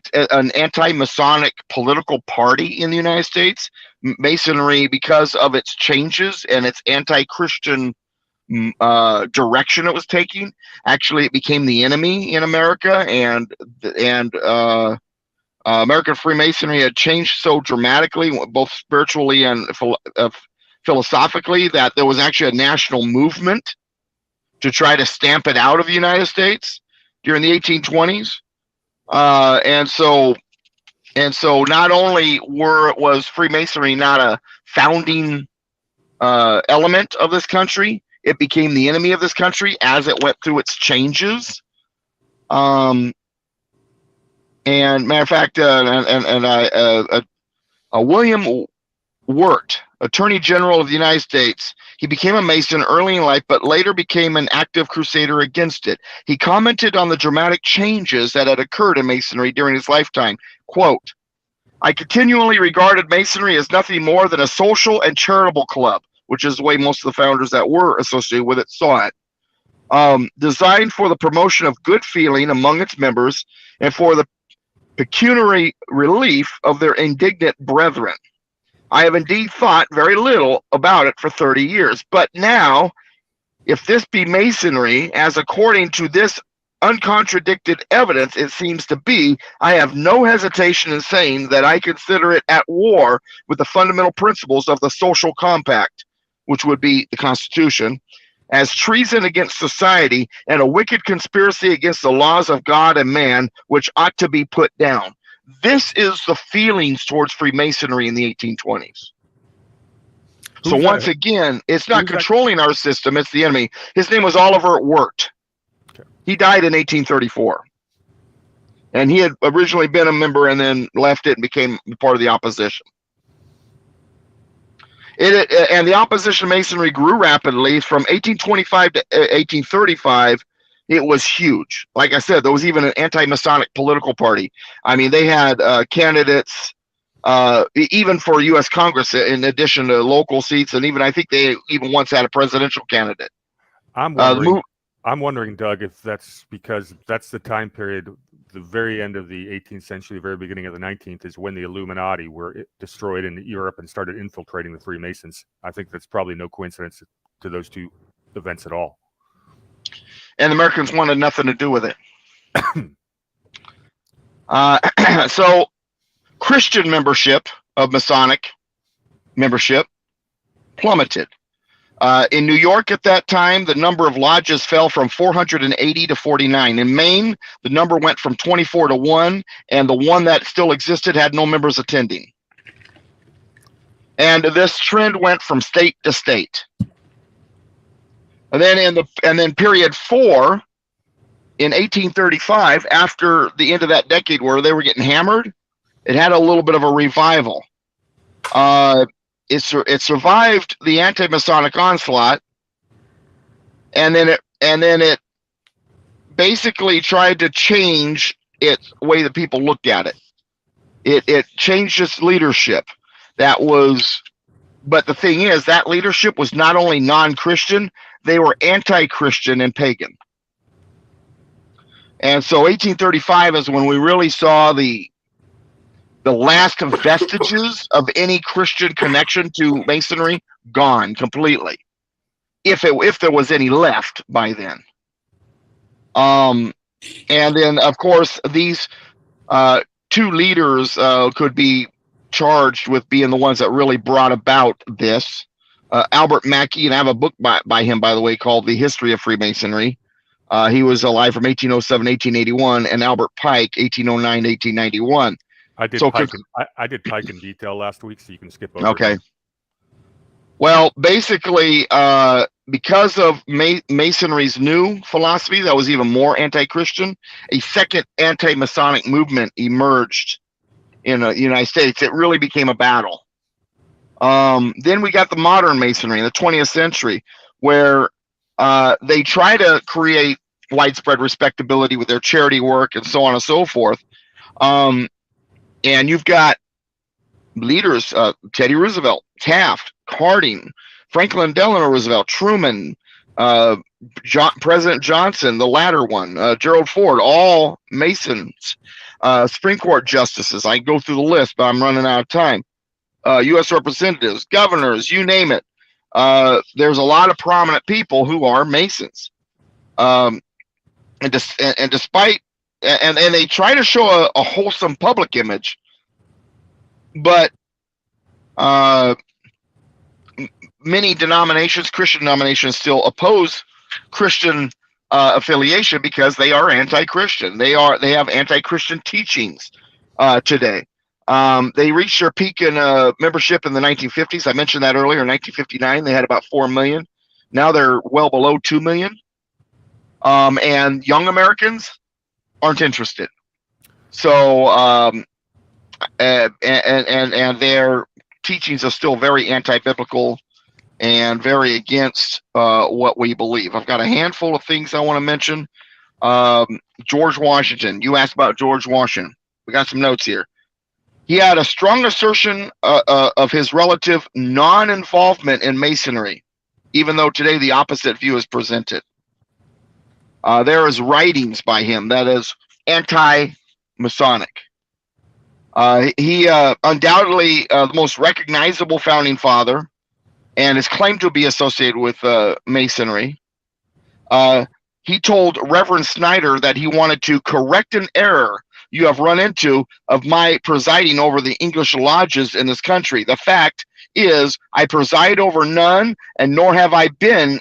anti-Masonic political party in the United States. Masonry, because of its changes and its anti-Christian direction it was taking, actually it became the enemy in America, and American Freemasonry had changed so dramatically, both spiritually and philosophically, that there was actually a national movement to try to stamp it out of the United States during the 1820s. And so not only was Freemasonry not a founding element of this country, it became the enemy of this country as it went through its changes. And matter of fact, William Wirt, Attorney General of the United States, he became a Mason early in life, but later became an active crusader against it. He commented on the dramatic changes that had occurred in Masonry during his lifetime. Quote, "I continually regarded Masonry as nothing more than a social and charitable club," which is the way most of the founders that were associated with it saw it. "Designed for the promotion of good feeling among its members and for the pecuniary relief of their indignant brethren. I have indeed thought very little about it for 30 years. But now, if this be Masonry, as according to this uncontradicted evidence it seems to be, I have no hesitation in saying that I consider it at war with the fundamental principles of the social compact," which would be the Constitution, "as treason against society and a wicked conspiracy against the laws of God and man, which ought to be put down." This is the feelings towards Freemasonry in the 1820s. So once again, it's not controlling our system, it's the enemy. His name was Oliver Wirt. He died in 1834. And he had originally been a member and then left it and became part of the opposition. And the opposition to Masonry grew rapidly from 1825 to 1835. It was huge. Like I said, there was even an anti-Masonic political party. I mean, they had candidates even for U.S. Congress in addition to local seats, and even I think they even once had a presidential candidate. I'm wondering, Doug, if that's because that's the time period, the very end of the 18th century, the very beginning of the 19th, is when the Illuminati were destroyed in Europe and started infiltrating the Freemasons. I think that's probably no coincidence to those two events at all. And the Americans wanted nothing to do with it. So Christian membership of Masonic membership plummeted. In New York at that time, the number of lodges fell from 480 to 49. In Maine, the number went from 24 to 1, and the one that still existed had no members attending. And this trend went from state to state. And then period 4 in 1835, after the end of that decade where they were getting hammered, it had a little bit of a revival. It survived the anti-Masonic onslaught, and then it basically tried to change its way that people looked at it. It changed its leadership. But the thing is, that leadership was not only non-Christian, they were anti-Christian and pagan. And so 1835 is when we really saw the last vestiges of any Christian connection to Masonry gone completely, if there was any left by then. And then, of course, these two leaders could be charged with being the ones that really brought about this. Albert Mackey, and I have a book by him, by the way, called The History of Freemasonry. He was alive from 1807 to 1881, and Albert Pike, 1809 to 1891. I did Pike in detail last week, so you can skip over. Okay. Well, basically, because of Masonry's new philosophy that was even more anti-Christian, a second anti-Masonic movement emerged in the United States. It really became a battle. Then we got the modern Masonry in the 20th century, where they try to create widespread respectability with their charity work and so on and so forth. And you've got leaders, Teddy Roosevelt, Taft, Harding, Franklin Delano Roosevelt, Truman, President Johnson, the latter one, Gerald Ford, all Masons, Supreme Court justices. I can go through the list, but I'm running out of time. U.S. representatives, governors, you name it. There's a lot of prominent people who are Masons. And despite and they try to show a wholesome public image, but many denominations, Christian denominations, still oppose Christian affiliation because they are anti-Christian. They have anti-Christian teachings today. They reached their peak in membership in the 1950s. I mentioned that earlier. In 1959, they had about 4 million. Now they're well below 2 million. And young Americans aren't interested. So, and their teachings are still very anti-biblical and very against what we believe. I've got a handful of things I want to mention. George Washington. You asked about George Washington. We got some notes here. He had a strong assertion of his relative non-involvement in Masonry, even though today the opposite view is presented. There is writings by him that is anti-Masonic. He undoubtedly the most recognizable founding father and is claimed to be associated with Masonry. He told Reverend Snyder that he wanted to correct an error you have run into of my presiding over the English lodges in this country. The fact is, I preside over none, and nor have I been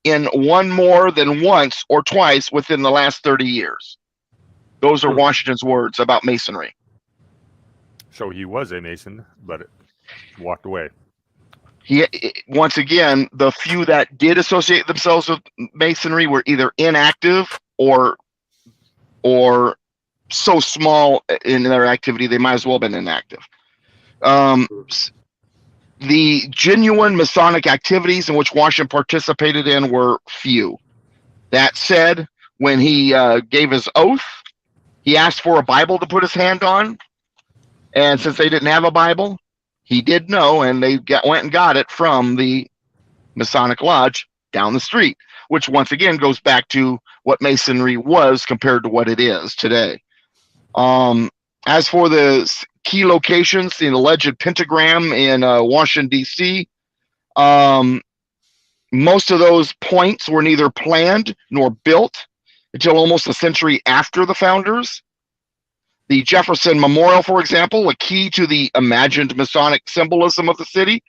in one more than once or twice within the last 30 years. Those are Washington's words about Masonry. So he was a Mason, but walked away. Once again, the few that did associate themselves with Masonry were either inactive or so small in their activity, they might as well have been inactive. The genuine Masonic activities in which Washington participated in were few. That said, when he gave his oath, he asked for a Bible to put his hand on. And since they didn't have a Bible, he did know, and they went and got it from the Masonic Lodge down the street, which once again goes back to what Masonry was compared to what it is today. As for the key locations, the alleged pentagram in Washington, D.C., most of those points were neither planned nor built until almost a century after the founders. The Jefferson Memorial, for example, a key to the imagined Masonic symbolism of the city,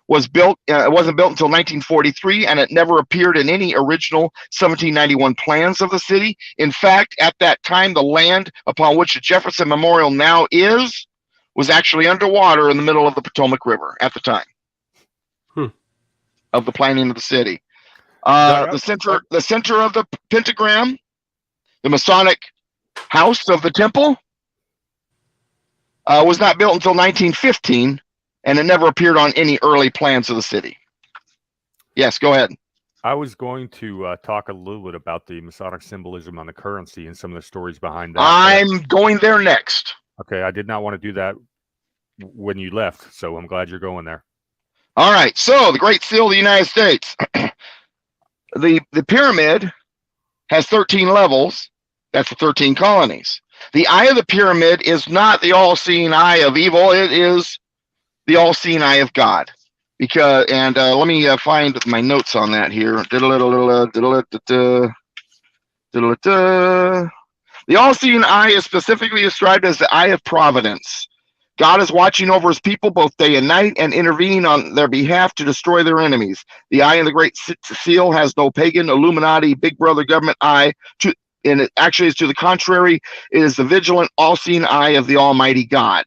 was built. It wasn't built until 1943, and it never appeared in any original 1791 plans of the city. In fact, at that time, the land upon which the Jefferson Memorial now is was actually underwater in the middle of the Potomac River at the time of the planning of the city. The center of the pentagram, the Masonic house of the temple, was not built until 1915, and it never appeared on any early plans of the city. Yes, go ahead. I was going to talk a little bit about the Masonic symbolism on the currency and some of the stories behind that. I'm going there next. Okay, I did not want to do that when you left, so I'm glad you're going there. All right, so the Great Seal of the United States. The pyramid has 13 levels. That's the 13 colonies. The eye of the pyramid is not the all-seeing eye of evil. It is the all-seeing eye of God. Because let me find my notes on that here. The all-seeing eye is specifically described as the eye of providence. God is watching over his people both day and night and intervening on their behalf to destroy their enemies. The eye of the Great Seal has no pagan, Illuminati, Big Brother government eye, and it actually is to the contrary. It is the vigilant, all-seeing eye of the Almighty God.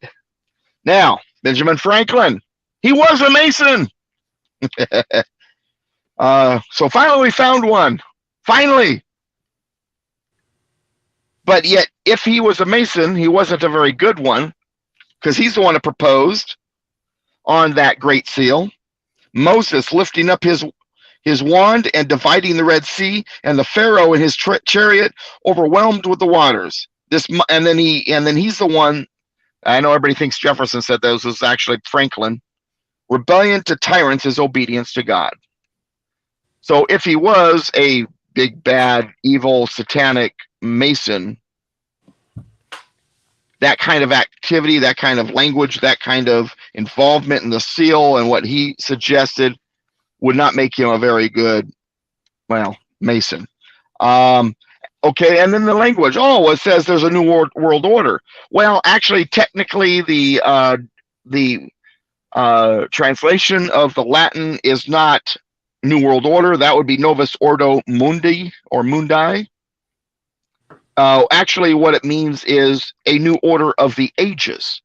Now, Benjamin Franklin, he was a Mason. So finally we found one. Finally. But yet, if he was a Mason, he wasn't a very good one, because he's the one that proposed on that Great Seal. Moses lifting up his wand and dividing the Red Sea, and the Pharaoh in his chariot overwhelmed with the waters. And then he's the one. I know everybody thinks Jefferson said this was actually Franklin. Rebellion to tyrants is obedience to God. So if he was a big, bad, evil, satanic Mason, that kind of activity, that kind of language, that kind of involvement in the seal and what he suggested would not make him a very good, Mason. Okay, and then the language. Oh, it says there's a new world order. Well, actually, technically, the translation of the Latin is not New World Order. That would be Novus Ordo Mundi or Mundi. Actually, what it means is a new order of the ages,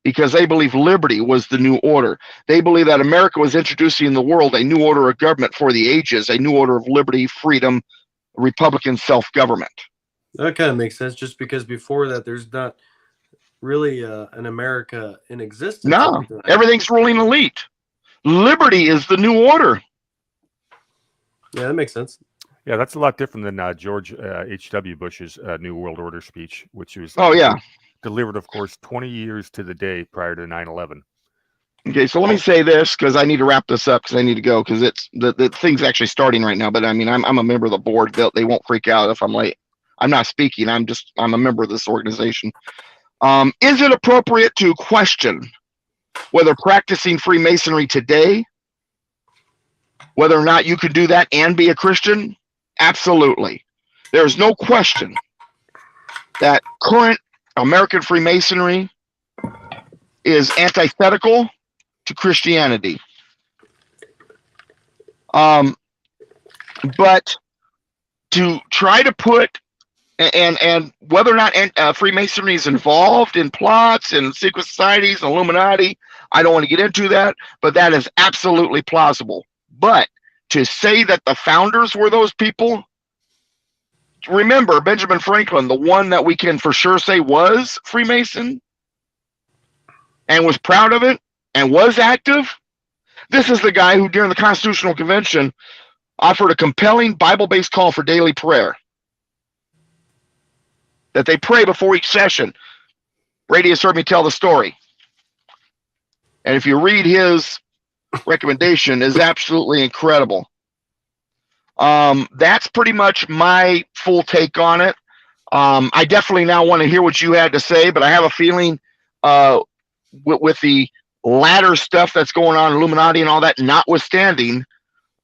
because they believe liberty was the new order. They believe that America was introducing in the world a new order of government for the ages, a new order of liberty, freedom, Republican self-government. That kind of makes sense, just because before that, there's not really an America in existence. No, everything's ruling elite. Liberty is the new order. Yeah, that makes sense. Yeah, that's a lot different than George H.W. Bush's New World Order speech, which was delivered, of course, 20 years to the day prior to 9/11. Okay, so let me say this, because I need to wrap this up, because I need to go, because it's the thing's actually starting right now. But I mean, I'm a member of the board. They won't freak out if I'm late. I'm not speaking. I'm a member of this organization. Is it appropriate to question whether practicing Freemasonry today, whether or not you can do that and be a Christian? Absolutely. There's no question that current American Freemasonry is antithetical to Christianity. But to try to put, and whether or not Freemasonry is involved in plots and secret societies, Illuminati, I don't want to get into that, but that is absolutely plausible. But to say that the founders were those people, remember Benjamin Franklin, the one that we can for sure say was Freemason and was proud of it and was active. This is the guy who, during the Constitutional Convention, offered a compelling Bible-based call for daily prayer. That they pray before each session. Brady has heard me tell the story. And if you read his recommendation, is absolutely incredible. That's pretty much my full take on it. I definitely now want to hear what you had to say, but I have a feeling with the latter stuff that's going on, Illuminati and all that notwithstanding,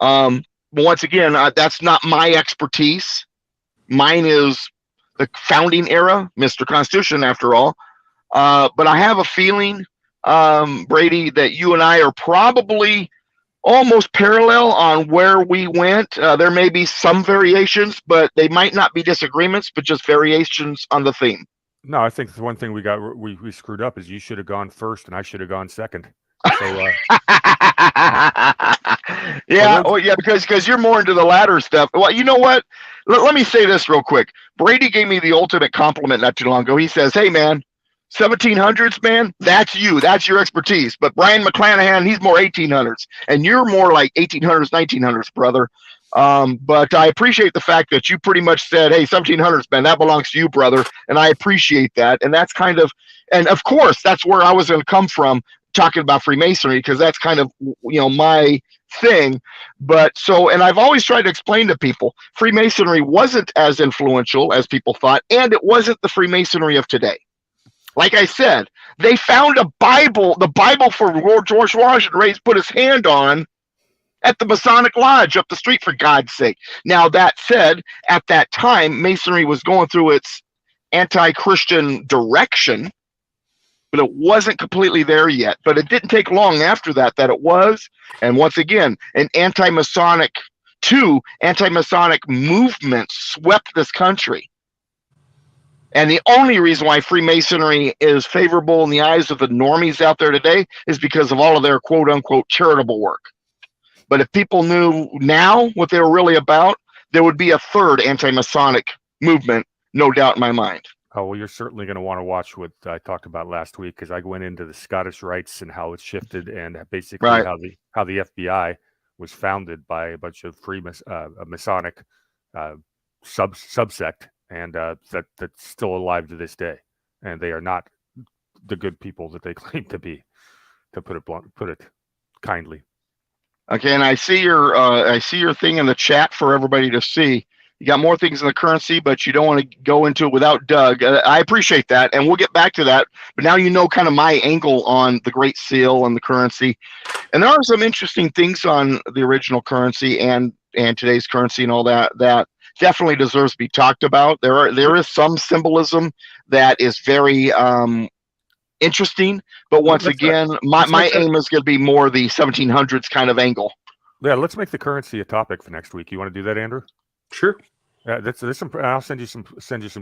once again, that's not my expertise. Mine is the founding era, Mr. Constitution, after all. But I have a feeling, Brady, that you and I are probably almost parallel on where we went. There may be some variations, but they might not be disagreements, but just variations on the theme. No, I think the one thing we screwed up is you should have gone first and I should have gone second. So, yeah, because you're more into the latter stuff. Well, you know what? Let me say this real quick. Brady gave me the ultimate compliment not too long ago. He says, "Hey, man, 1700s, man, that's you. That's your expertise. But Brian McClanahan, he's more 1800s, and you're more like 1800s, 1900s, brother." But I appreciate the fact that you pretty much said, "Hey, 1700s, man, that belongs to you, brother," and I appreciate that. And that's kind of, and of course, that's where I was going to come from talking about Freemasonry, because that's kind of, my thing. But so, and I've always tried to explain to people, Freemasonry wasn't as influential as people thought, and it wasn't the Freemasonry of today. Like I said, they found a Bible, the Bible for George Washington put his hand on at the Masonic Lodge up the street, for God's sake. Now, that said, at that time, Masonry was going through its anti-Christian direction, but it wasn't completely there yet. But it didn't take long after that it was. And once again, an anti-Masonic movement swept this country. And the only reason why Freemasonry is favorable in the eyes of the normies out there today is because of all of their quote-unquote charitable work. But if people knew now what they were really about, there would be a third anti-Masonic movement, no doubt in my mind. Oh, well, you're certainly going to want to watch what I talked about last week, because I went into the Scottish Rites and how it shifted, and basically right. how the FBI was founded by a bunch of Masonic subsect, and that's still alive to this day, and they are not the good people that they claim to be, to put it kindly. Okay, and I see your thing in the chat for everybody to see. You got more things in the currency, but you don't want to go into it without Doug. I appreciate that, and we'll get back to that. But now you know kind of my angle on the Great Seal and the currency. And there are some interesting things on the original currency and today's currency and all that definitely deserves to be talked about. There is some symbolism that is very interesting, but once again, my aim is going to be more the 1700s kind of angle. Yeah, let's make the currency a topic for next week. You want to do that, Andrew? Sure. There's some. I'll send you some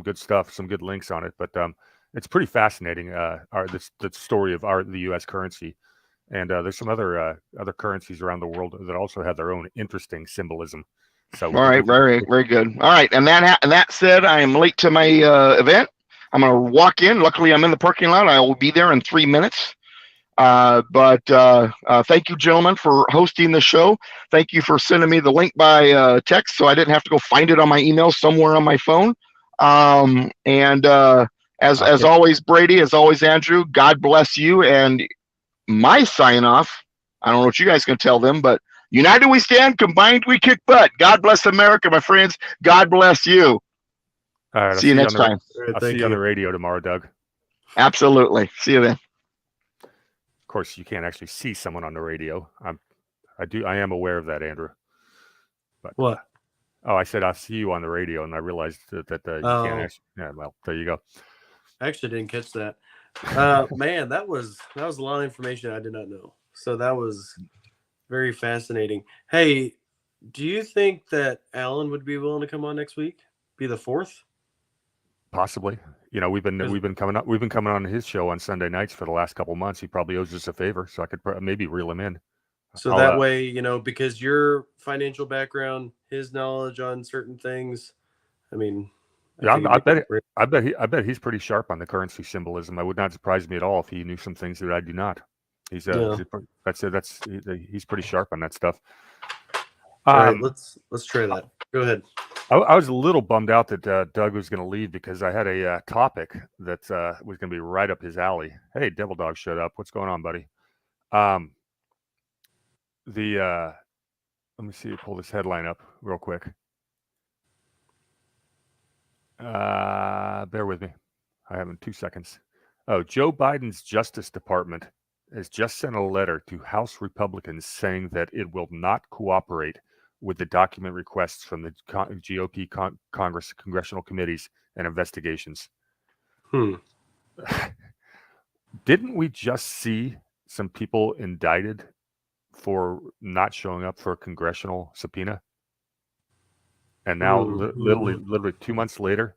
good stuff, some good links on it. But it's pretty fascinating. The story of the U.S. currency, and there's some other currencies around the world that also have their own interesting symbolism. So, all right, very, very good. All right, and that said, I am late to my event. I'm going to walk in. Luckily, I'm in the parking lot. I will be there in 3 minutes. But thank you, gentlemen, for hosting the show. Thank you for sending me the link by text, so I didn't have to go find it on my email somewhere on my phone. As always, Brady, as always, Andrew, God bless you. And my sign off, I don't know what you guys can tell them, but united we stand, combined we kick butt. God bless America, my friends. God bless you. All right, see you next time. I'll see you on the radio tomorrow, Doug. Absolutely. See you then. Of course, you can't actually see someone on the radio. I am aware of that, Andrew. But what? Oh, I said I'll see you on the radio, and I realized that you can't actually. Yeah, well, there you go. I actually didn't catch that. Man, that was a lot of information I did not know. So that was very fascinating. Hey, do you think that Alan would be willing to come on next week? Be the 4th? Possibly. We've been coming on his show on Sunday nights for the last couple months. He probably owes us a favor, so I could maybe reel him in. So that way, because your financial background, his knowledge on certain things, I mean, Yeah, think I it'd be great. I bet he's pretty sharp on the currency symbolism. I would not surprise me at all if he knew some things that I do not. He's Yeah. he's pretty sharp on that stuff. All right, let's try that. Go ahead. I was a little bummed out that Doug was going to leave because I had a topic that was going to be right up his alley. Hey, Devil Dog showed up. What's going on, buddy? Let me see. Pull this headline up real quick. Bear with me. I have in 2 seconds. Oh, Joe Biden's Justice Department has just sent a letter to House Republicans saying that it will not cooperate with the document requests from the GOP congressional committees and investigations. Didn't we just see some people indicted for not showing up for a congressional subpoena? And now, literally 2 months later,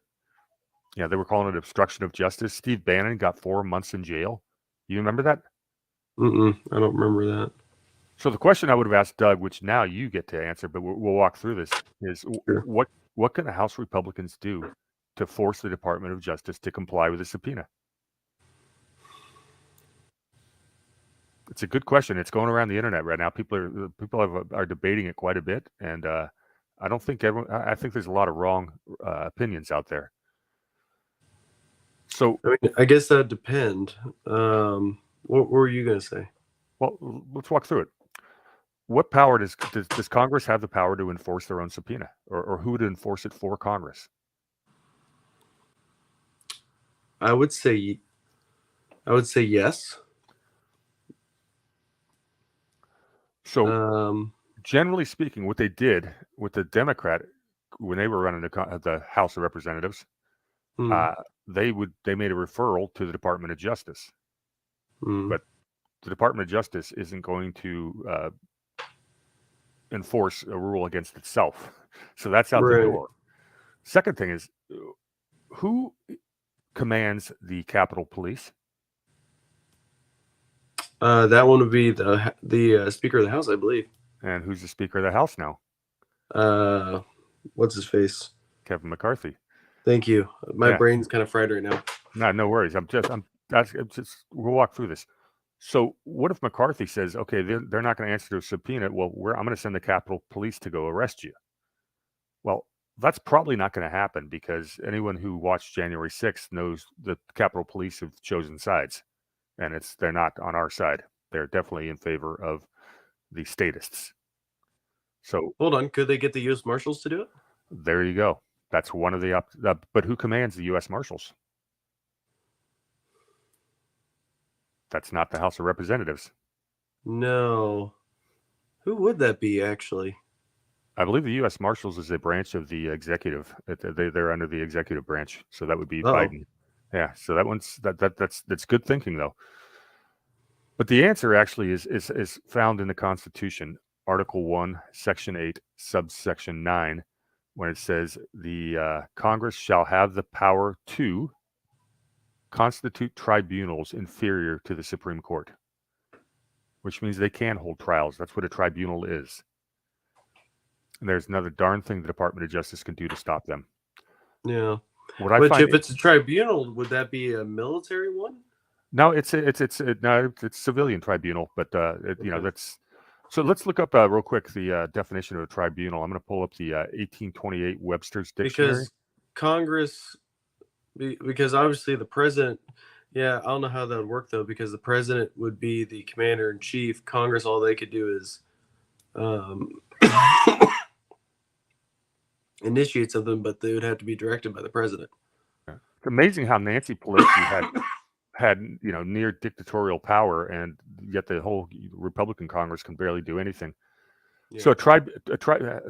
yeah, they were calling it obstruction of justice. Steve Bannon got 4 months in jail. You remember that? I don't remember that. So the question I would have asked Doug, which now you get to answer, but we'll walk through this, is Sure. what can the House Republicans do to force the Department of Justice to comply with the subpoena? It's a good question. It's going around the internet right now. People are debating it quite a bit, and I don't think everyone. I think there's a lot of wrong opinions out there. So I mean, I guess that depend. What were you going to say? Well, let's walk through it. What power does Congress have the power to enforce their own subpoena, or who to enforce it for Congress? I would say yes. So, generally speaking, what they did with the Democrat when they were running the House of Representatives, they made a referral to the Department of Justice, but the Department of Justice isn't going to enforce a rule against itself, so that's out the door. Second thing is, who commands the Capitol Police? That one would be the Speaker of the House, I believe. And who's the Speaker of the House now? What's his face? Kevin McCarthy. Thank you. My brain's kind of fried right now. No worries. We'll walk through this. So what if McCarthy says, okay, they're not going to answer to a subpoena. Well, I'm going to send the Capitol Police to go arrest you. Well, that's probably not going to happen because anyone who watched January 6th knows the Capitol Police have chosen sides, and they're not on our side. They're definitely in favor of the statists. So hold on, could they get the U.S. Marshals to do it? There you go. That's one of the but who commands the U.S. Marshals? That's not the House of Representatives. No. Who would that be, actually? I believe the U.S. Marshals is a branch of the executive. They're under the executive branch, so that would be Biden. Yeah, so that's good thinking though. But the answer actually is found in the Constitution, Article 1, Section 8, subsection 9, when it says the Congress shall have the power to constitute tribunals inferior to the Supreme Court, which means they can hold trials. That's what a tribunal is. And there's another darn thing the Department of Justice can do to stop them. Yeah. If it's a tribunal, would that be a military one? No, it's civilian tribunal, but that's. So let's look up real quick the definition of a tribunal. I'm going to pull up the 1828 Webster's Dictionary. Because obviously the president, I don't know how that would work though, because the president would be the commander in chief. Congress, all they could do is initiate something, but they would have to be directed by the president. It's amazing how Nancy Pelosi had near dictatorial power, and yet the whole Republican Congress can barely do anything. Yeah. So a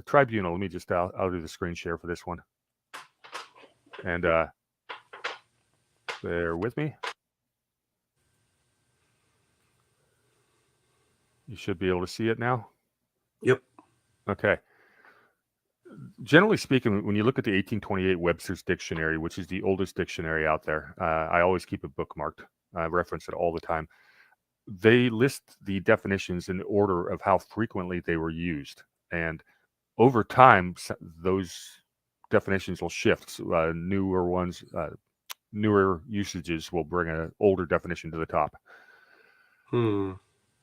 tribunal. Let me just I'll do the screen share for this one, and bear with me. You should be able to see it now. Yep. Okay. Generally speaking, when you look at the 1828 Webster's Dictionary, which is the oldest dictionary out there, I always keep it bookmarked. I reference it all the time. They list the definitions in order of how frequently they were used. And over time, those definitions will shift. Newer ones, newer usages will bring an older definition to the top.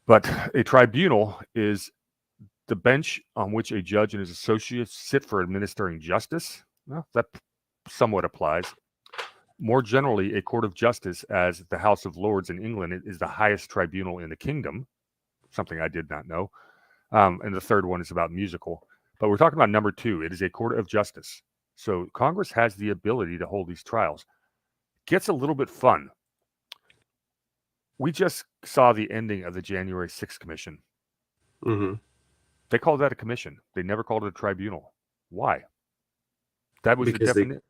But a tribunal is the bench on which a judge and his associates sit for administering justice. Well, that somewhat applies. More generally, a court of justice, as the House of Lords in England, is the highest tribunal in the kingdom, something I did not know. And the third one is about musical. But we're talking about number 2. It is a court of justice. So Congress has the ability to hold these trials. Gets a little bit fun. We just saw the ending of the January 6th Commission. Mm-hmm. They called that a commission. They never called it a tribunal. Why? That was Because the definition.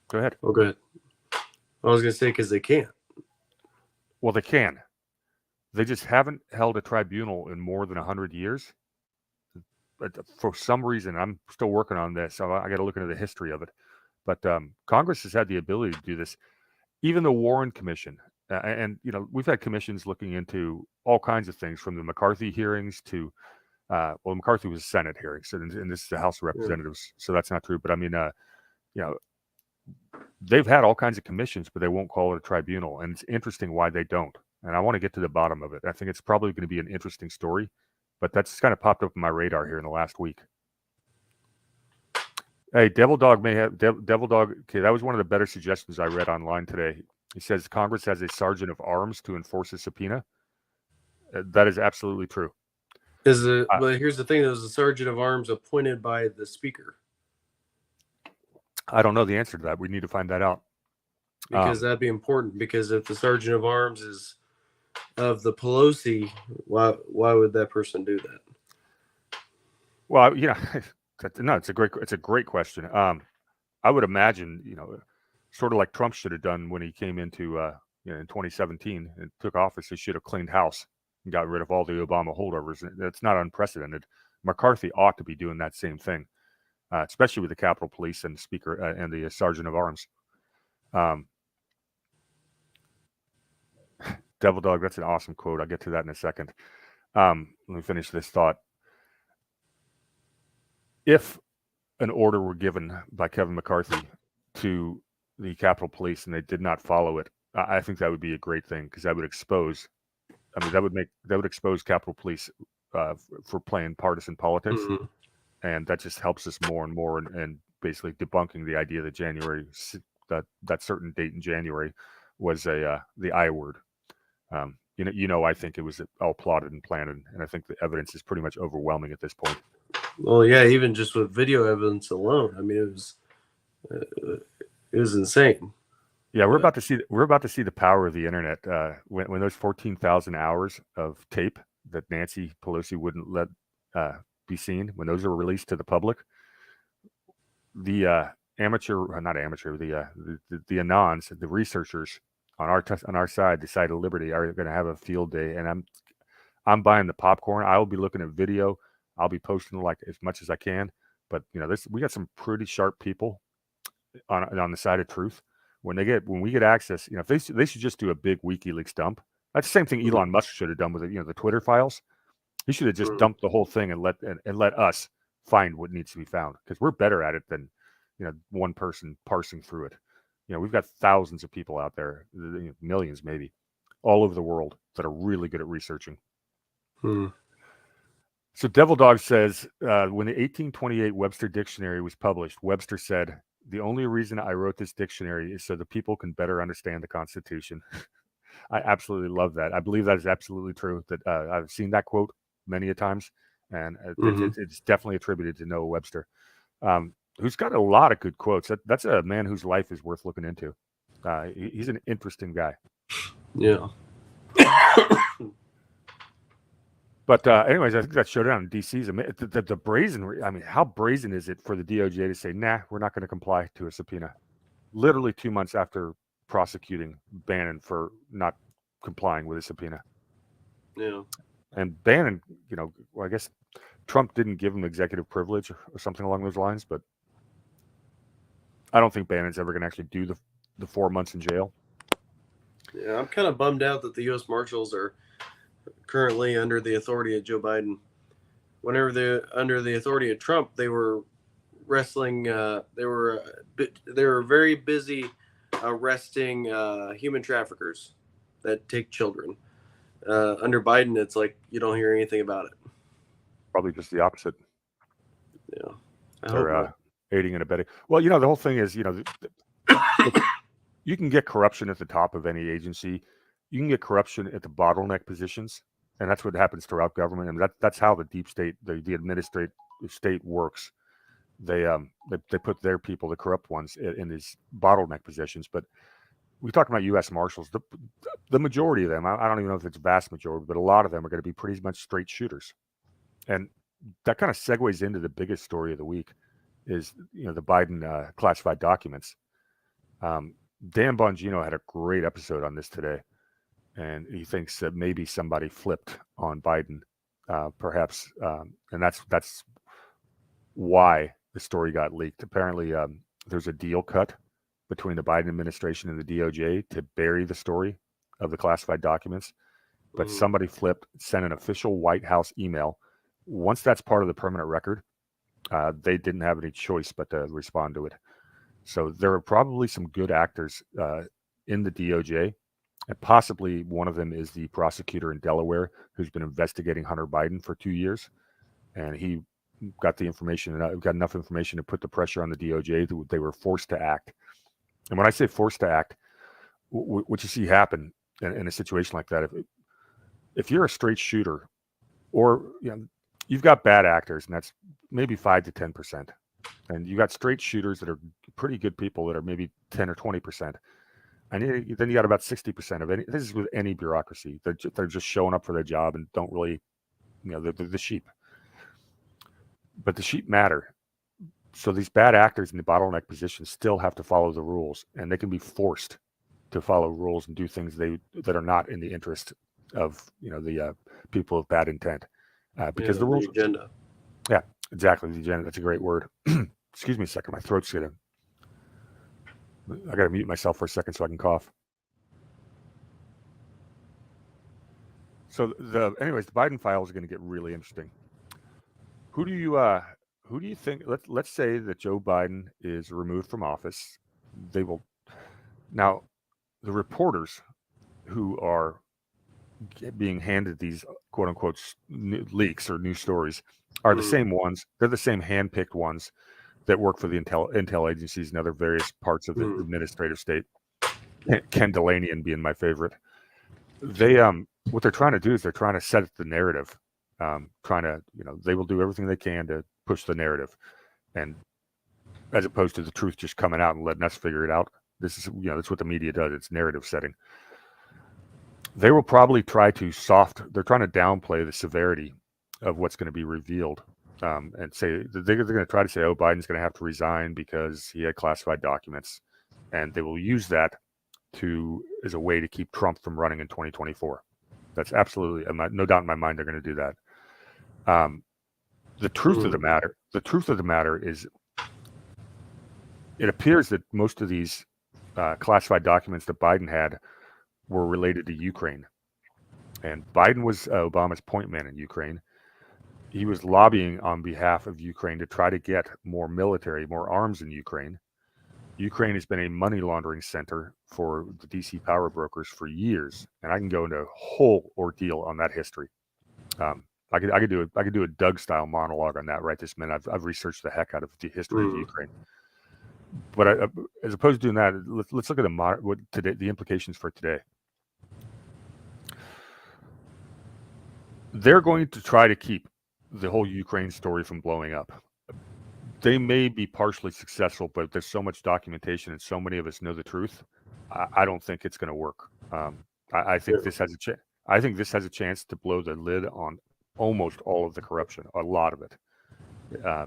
Go ahead. Oh, go ahead. I was going to say because they can't. Well, they can. They just haven't held a tribunal in more than 100 years. But for some reason, I'm still working on this, so I got to look into the history of it. But Congress has had the ability to do this. Even the Warren Commission, and we've had commissions looking into all kinds of things, from the McCarthy hearings to, McCarthy was Senate hearings, and this is the House of Representatives, so that's not true. But I mean, they've had all kinds of commissions, but they won't call it a tribunal, and it's interesting why they don't. And I want to get to the bottom of it. I think it's probably going to be an interesting story, but that's kind of popped up on my radar here in the last week. Hey, Devil Dog may have Devil Dog. Okay, that was one of the better suggestions I read online today. He says Congress has a sergeant of arms to enforce a subpoena. That is absolutely true. But here's the thing: there's a sergeant of arms appointed by the speaker. I don't know the answer to that. We need to find that out. Because that'd be important. Because if the sergeant of arms is of the Pelosi, why would that person do that? Well, no, it's a great question. I would imagine, sort of like Trump should have done when he came into, in 2017 and took office. He should have cleaned house and got rid of all the Obama holdovers. That's not unprecedented. McCarthy ought to be doing that same thing, especially with the Capitol Police and the Speaker and the Sergeant of Arms. Devil Dog, that's an awesome quote. I'll get to that in a second. Let me finish this thought. If an order were given by Kevin McCarthy to the Capitol Police and they did not follow it, I think that would be a great thing, because that would expose. I mean, that would expose Capitol Police for playing partisan politics, and that just helps us more and more, and basically debunking the idea that that certain date in January was the I word. I think it was all plotted and planned, and I think the evidence is pretty much overwhelming at this point. Well, yeah, even just with video evidence alone, I mean, it was insane. Yeah, we're about to see the power of the internet. When those 14,000 hours of tape that Nancy Pelosi wouldn't let be seen, when those are released to the public, the anons, the researchers on our side, the side of Liberty, are going to have a field day. And I'm buying the popcorn. I will be looking at video. I'll be posting like as much as I can. But we got some pretty sharp people on the side of truth. When we get access, if they should just do a big WikiLeaks dump. That's the same thing Elon Musk should have done with the Twitter files. He should have just dumped the whole thing and let us find what needs to be found, because we're better at it than one person parsing through it. We've got thousands of people out there, millions maybe, all over the world that are really good at researching. So Devil Dog says, when the 1828 Webster Dictionary was published, Webster said, "The only reason I wrote this dictionary is so the people can better understand the Constitution." I absolutely love that. I believe that is absolutely true. That I've seen that quote many a times, and it's definitely attributed to Noah Webster, who's got a lot of good quotes. That's a man whose life is worth looking into. He's an interesting guy. Yeah. But anyways, I think that showdown in D.C. is the brazen. I mean, how brazen is it for the DOJ to say, "Nah, we're not going to comply to a subpoena," literally 2 months after prosecuting Bannon for not complying with a subpoena? Yeah. And Bannon, I guess Trump didn't give him executive privilege or something along those lines, but I don't think Bannon's ever going to actually do the 4 months in jail. Yeah, I'm kind of bummed out that the U.S. Marshals are currently under the authority of Joe Biden. Whenever they're under the authority of Trump, they were wrestling. They were very busy arresting human traffickers that take children. Under Biden, it's like you don't hear anything about it. Probably just the opposite. Yeah, I hope They're not. aiding and abetting. Well, the whole thing is, you can get corruption at the top of any agency. You can get corruption at the bottleneck positions, and that's what happens throughout government. And that's how the deep state, the administrative state works. They put their people, the corrupt ones, in these bottleneck positions. But we talk about U.S. Marshals. The majority of them, I don't even know if it's vast majority, but a lot of them are going to be pretty much straight shooters. And that kind of segues into the biggest story of the week is, the Biden classified documents. Dan Bongino had a great episode on this today, and he thinks that maybe somebody flipped on Biden, perhaps, and that's why the story got leaked. Apparently, there's a deal cut between the Biden administration and the DOJ to bury the story of the classified documents, but somebody flipped, sent an official White House email. Once that's part of the permanent record, they didn't have any choice but to respond to it. So there are probably some good actors in the DOJ, and possibly one of them is the prosecutor in Delaware who's been investigating Hunter Biden for 2 years, and he got the information and got enough information to put the pressure on the DOJ that they were forced to act. And when I say forced to act, what you see happen in a situation like that, if you're a straight shooter, or you've got bad actors, and that's maybe 5 to 10%. And you got straight shooters that are pretty good people that are maybe 10 or 20%. And then you got about 60% of any. This is with any bureaucracy. They're just showing up for their job and don't really, they're the sheep. But the sheep matter. So these bad actors in the bottleneck positions still have to follow the rules, and they can be forced to follow rules and do things that are not in the interest of the people of bad intent, because the rules. The agenda. Yeah, exactly. The agenda. That's a great word. Excuse me a second. My throat's getting. I got to mute myself for a second so I can cough. So anyways, the Biden file is going to get really interesting. Who do you think? Let's say that Joe Biden is removed from office. They will now. The reporters who are being handed these quote unquote leaks or news stories are the same ones. They're the same handpicked ones that work for the intel agencies and other various parts of the administrative state. Ken Delanian being my favorite. They what they're trying to do is they're trying to set the narrative. They will do everything they can to push the narrative, and as opposed to the truth just coming out and letting us figure it out. This is that's what the media does. It's narrative setting. They will probably try to they're trying to downplay the severity of what's going to be revealed, and say they're going to try to say, oh, Biden's going to have to resign because he had classified documents, and they will use that as a way to keep Trump from running in 2024. That's absolutely, no doubt in my mind, they're going to do that. The truth of the matter is, it appears that most of these classified documents that Biden had were related to Ukraine. And Biden was Obama's point man in Ukraine. He was lobbying on behalf of Ukraine to try to get more arms in Ukraine. Ukraine has been a money laundering center for the DC power brokers for years, and I can go into a whole ordeal on that history. I could do a Doug style monologue on that right this minute. I've researched the heck out of the history of Ukraine. But as opposed to doing that, let's look at the implications for today. They're going to try to keep the whole Ukraine story from blowing up. They may be partially successful, but there's so much documentation and so many of us know the truth. I don't think it's going to work. I think this has a chance to blow the lid on almost all of the corruption, a lot of it.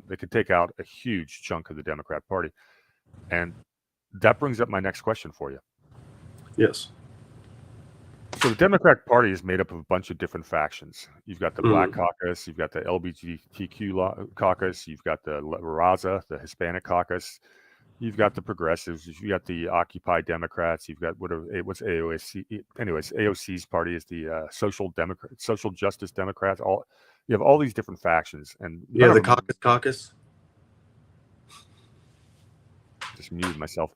They could take out a huge chunk of the Democrat Party. And that brings up my next question for you. Yes. So the Democratic Party is made up of a bunch of different factions. You've got the Black Caucus, you've got the LGBTQ caucus, you've got the Raza, the Hispanic caucus, you've got the Progressives, you've got the Occupy Democrats, you've got what's AOC. Anyways, AOC's party is the Social Justice Democrats. You have all these different factions, and the caucus. just muted myself.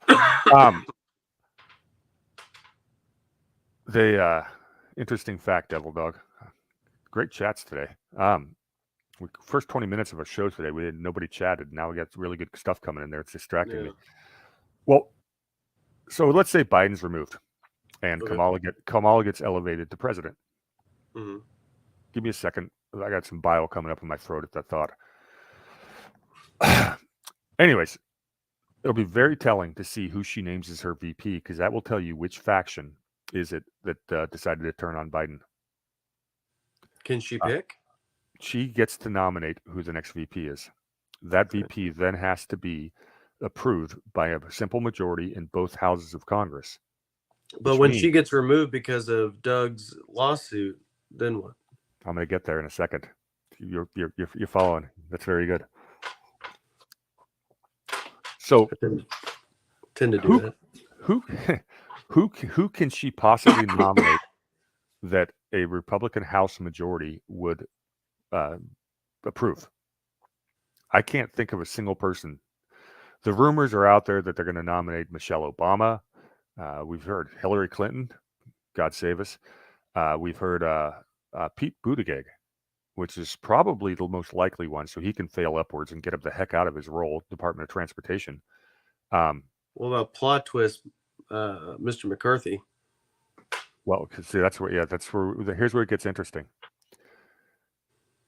Interesting fact, Devil Dog. Great chats today. First 20 minutes of our show today, nobody chatted. Now we got really good stuff coming in there. It's distracting me. Well, so let's say Biden's removed, and Kamala gets elevated to president. Mm-hmm. Give me a second. I got some bile coming up in my throat at that thought. Anyways, it'll be very telling to see who she names as her VP, because that will tell you which faction is it that decided to turn on Biden. Can she pick? She gets to nominate who the next VP is. That VP then has to be approved by a simple majority in both houses of Congress. But when she gets removed because of Doug's lawsuit, then what? I'm going to get there in a second. You're following. That's very good. So I tend to do that. Who can she possibly nominate that a Republican House majority would approve? I can't think of a single person. The rumors are out there that they're going to nominate Michelle Obama. We've heard Hillary Clinton, God save us. We've heard Pete Buttigieg, which is probably the most likely one, so he can fail upwards and get him the heck out of his role, Department of Transportation. What about plot twist, Mr. McCarthy? Well, see, here's where it gets interesting.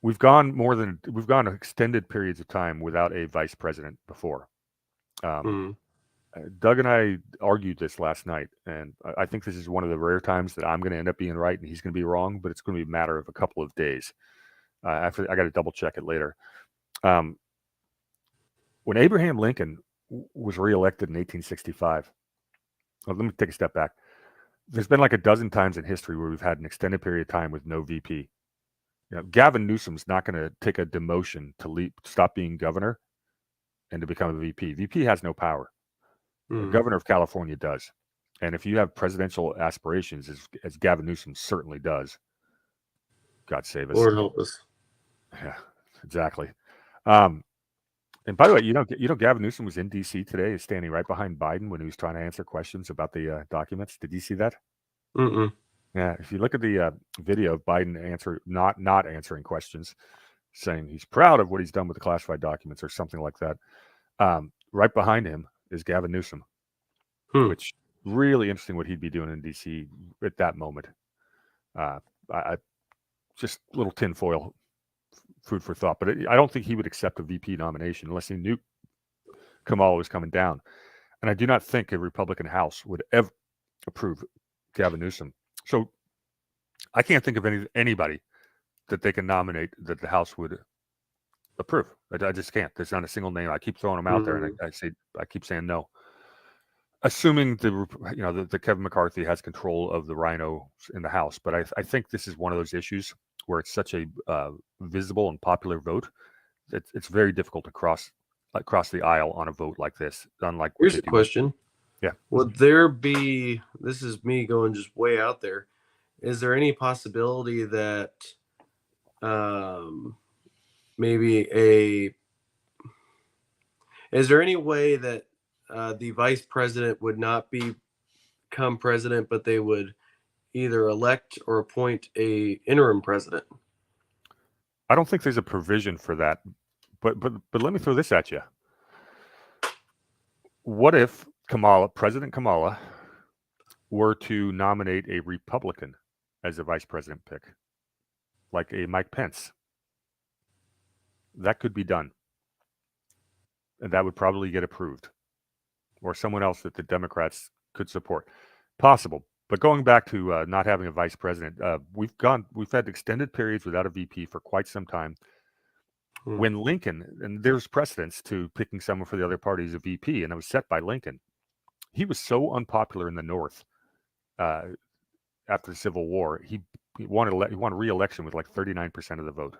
We've gone extended periods of time without a vice president before. Doug and I argued this last night, and I think this is one of the rare times that I'm going to end up being right and he's going to be wrong, but it's going to be a matter of a couple of days. I got to double check it later. When Abraham Lincoln was reelected in 1865, let me take a step back. There's been like a dozen times in history where we've had an extended period of time with no VP. Gavin Newsom's not going to take a demotion to stop being governor and to become a VP. VP has no power. The governor of California does. And if you have presidential aspirations, as Gavin Newsom certainly does, God save us. Lord help us. Yeah, exactly. And by the way, Gavin Newsom was in D.C. today, standing right behind Biden when he was trying to answer questions about the documents. Did you see that? Mm-mm. Yeah, if you look at the video of Biden not answering questions, saying he's proud of what he's done with the classified documents or something like that, right behind him is Gavin Newsom, which really interesting what he'd be doing in D.C. at that moment. I just a little tinfoil food for thought, but I don't think he would accept a VP nomination unless he knew Kamala was coming down. And I do not think a Republican House would ever approve Gavin Newsom. So I can't think of anybody that they can nominate that the House would approve. I just can't. There's not a single name. I keep throwing them out there, and I keep saying no. Assuming the Kevin McCarthy has control of the rhino in the House, but I think this is one of those issues where it's such a visible and popular vote that it's very difficult to cross the aisle on a vote like this. Unlike here's a question. Yeah. Would there be? This is me going just way out there. Is there any possibility that is there any way that the vice president would not become president, but they would either elect or appoint a interim president? I don't think there's a provision for that, but let me throw this at you. What if President Kamala, were to nominate a Republican as a vice president pick, like a Mike Pence? That could be done. And that would probably get approved. Or someone else that the Democrats could support. Possible. But going back to not having a vice president, we've had extended periods without a VP for quite some time. When Lincoln, and there's precedence to picking someone for the other party as a VP, and it was set by Lincoln. He was so unpopular in the North after the Civil War. He won re-election with like 39% of the vote.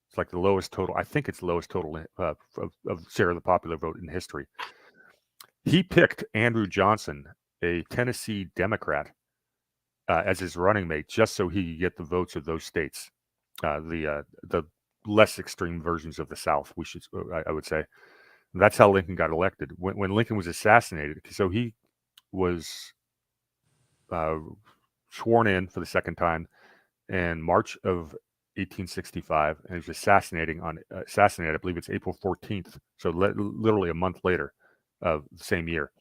It's like the lowest total. I think it's the lowest total of share of the popular vote in history. He picked Andrew Johnson, a Tennessee Democrat, as his running mate, just so he could get the votes of those states, the less extreme versions of the South. I would say, That's how Lincoln got elected. When Lincoln was assassinated, so he was sworn in for the second time in March of 1865, and he was assassinated, I believe it's April 14th, so literally a month later of the same year.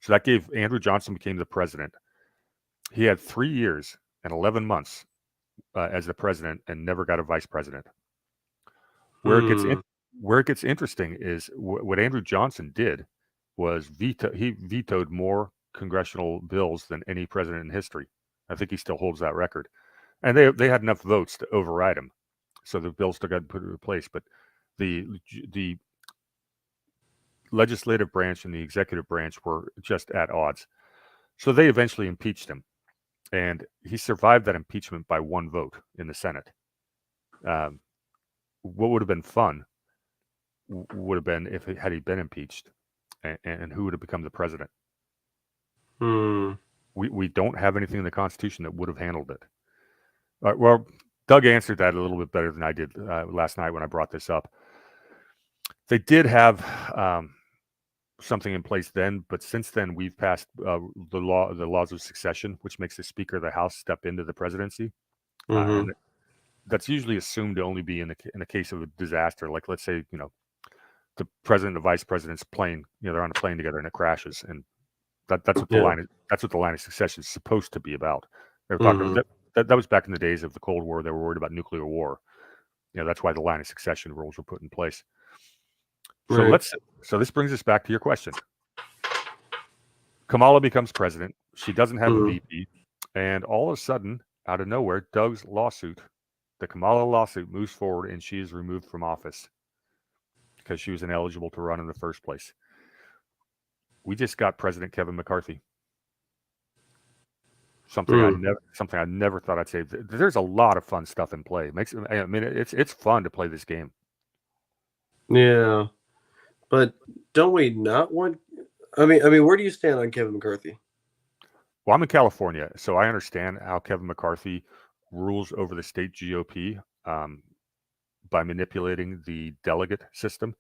So that gave Andrew Johnson became the president. He had 3 years and 11 months as the president and never got a vice president. Where it gets interesting is what Andrew Johnson did was he vetoed more congressional bills than any president in history. I think he still holds that record. And they had enough votes to override him, so the bill still got put into place. But the legislative branch and the executive branch were just at odds. So they eventually impeached him, and he survived that impeachment by one vote in the Senate. What would have been fun would have been had he been impeached, and who would have become the president. We don't have anything in the Constitution that would have handled it. Well, Doug answered that a little bit better than I did last night when I brought this up. They did have something in place then, but since then we've passed the laws of succession, which makes the Speaker of the House step into the presidency. And that's usually assumed to only be in the case of a disaster, like let's say the president and the vice president's plane, they're on a plane together and it crashes, and that's what the line of succession is supposed to be about. They were talking that was back in the days of the Cold War. They were worried about nuclear war. That's why the line of succession rules were put in place. So so this brings us back to your question. Kamala becomes president. She doesn't have a VP, and all of a sudden, out of nowhere, Doug's lawsuit, the Kamala lawsuit, moves forward, and she is removed from office because she was ineligible to run in the first place. We just got President Kevin McCarthy. Something I never thought I'd say. There's a lot of fun stuff in play. It's fun to play this game. Yeah, but don't we not want? I mean, where do you stand on Kevin McCarthy? Well, I'm in California, so I understand how Kevin McCarthy rules over the state GOP by manipulating the delegate system.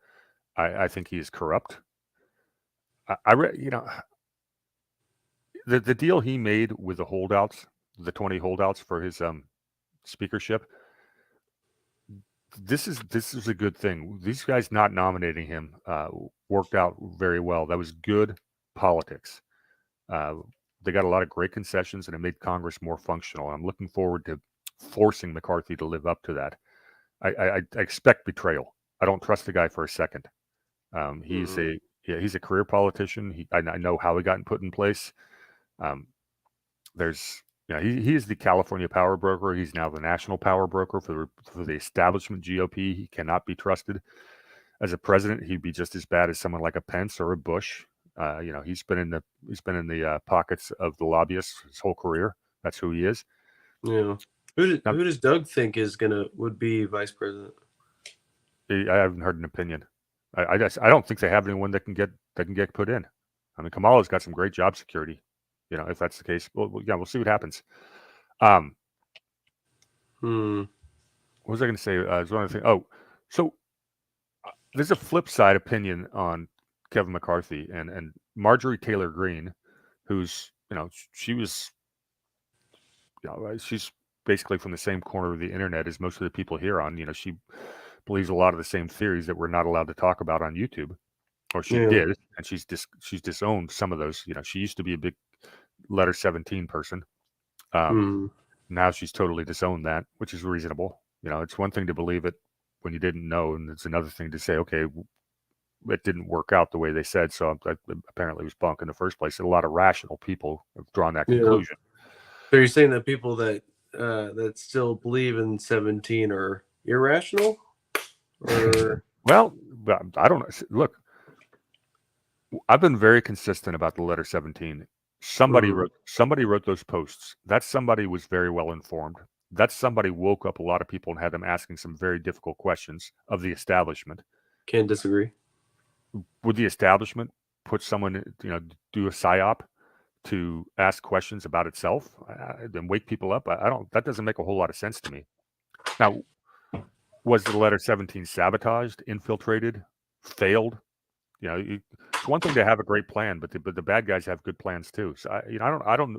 I think he is corrupt. The deal he made with the holdouts, the 20 holdouts for his speakership, this is a good thing. These guys not nominating him worked out very well. That was good politics. They got a lot of great concessions, and it made Congress more functional. I'm looking forward to forcing McCarthy to live up to that. I expect betrayal. I don't trust the guy for a second. He's a career politician. I know how he got put in place. He is the California power broker. He's now the national power broker for the establishment GOP. He cannot be trusted as a president. He'd be just as bad as someone like a Pence or a Bush. He's been in the pockets of the lobbyists his whole career. That's who he is. Yeah. Who does Doug think would be vice president? I haven't heard an opinion. I don't think they have anyone that can get put in. I mean, Kamala's got some great job security. If that's the case, we'll see what happens. What was I going to say? There's one other thing. So there's a flip side opinion on Kevin McCarthy and Marjorie Taylor Greene, who's she's basically from the same corner of the internet as most of the people here on. She believes a lot of the same theories that we're not allowed to talk about on YouTube, or she did, and she's disowned some of those. She used to be a big letter 17 person. Now she's totally disowned that, which is reasonable. It's one thing to believe it when you didn't know, and it's another thing to say, okay, it didn't work out the way they said, so apparently it was bunk in the first place. And a lot of rational people have drawn that conclusion. So you're saying that people that still believe in 17 are irrational? Or well, I don't know. Look, I've been very consistent about the letter 17. Somebody wrote those posts. That somebody was very well informed. That somebody woke up a lot of people and had them asking some very difficult questions of the establishment. Can't disagree. Would the establishment put someone, do a psyop to ask questions about itself and wake people up? That doesn't make a whole lot of sense to me. Now, was the letter 17 sabotaged, infiltrated, failed? It's one thing to have a great plan, but the bad guys have good plans too. So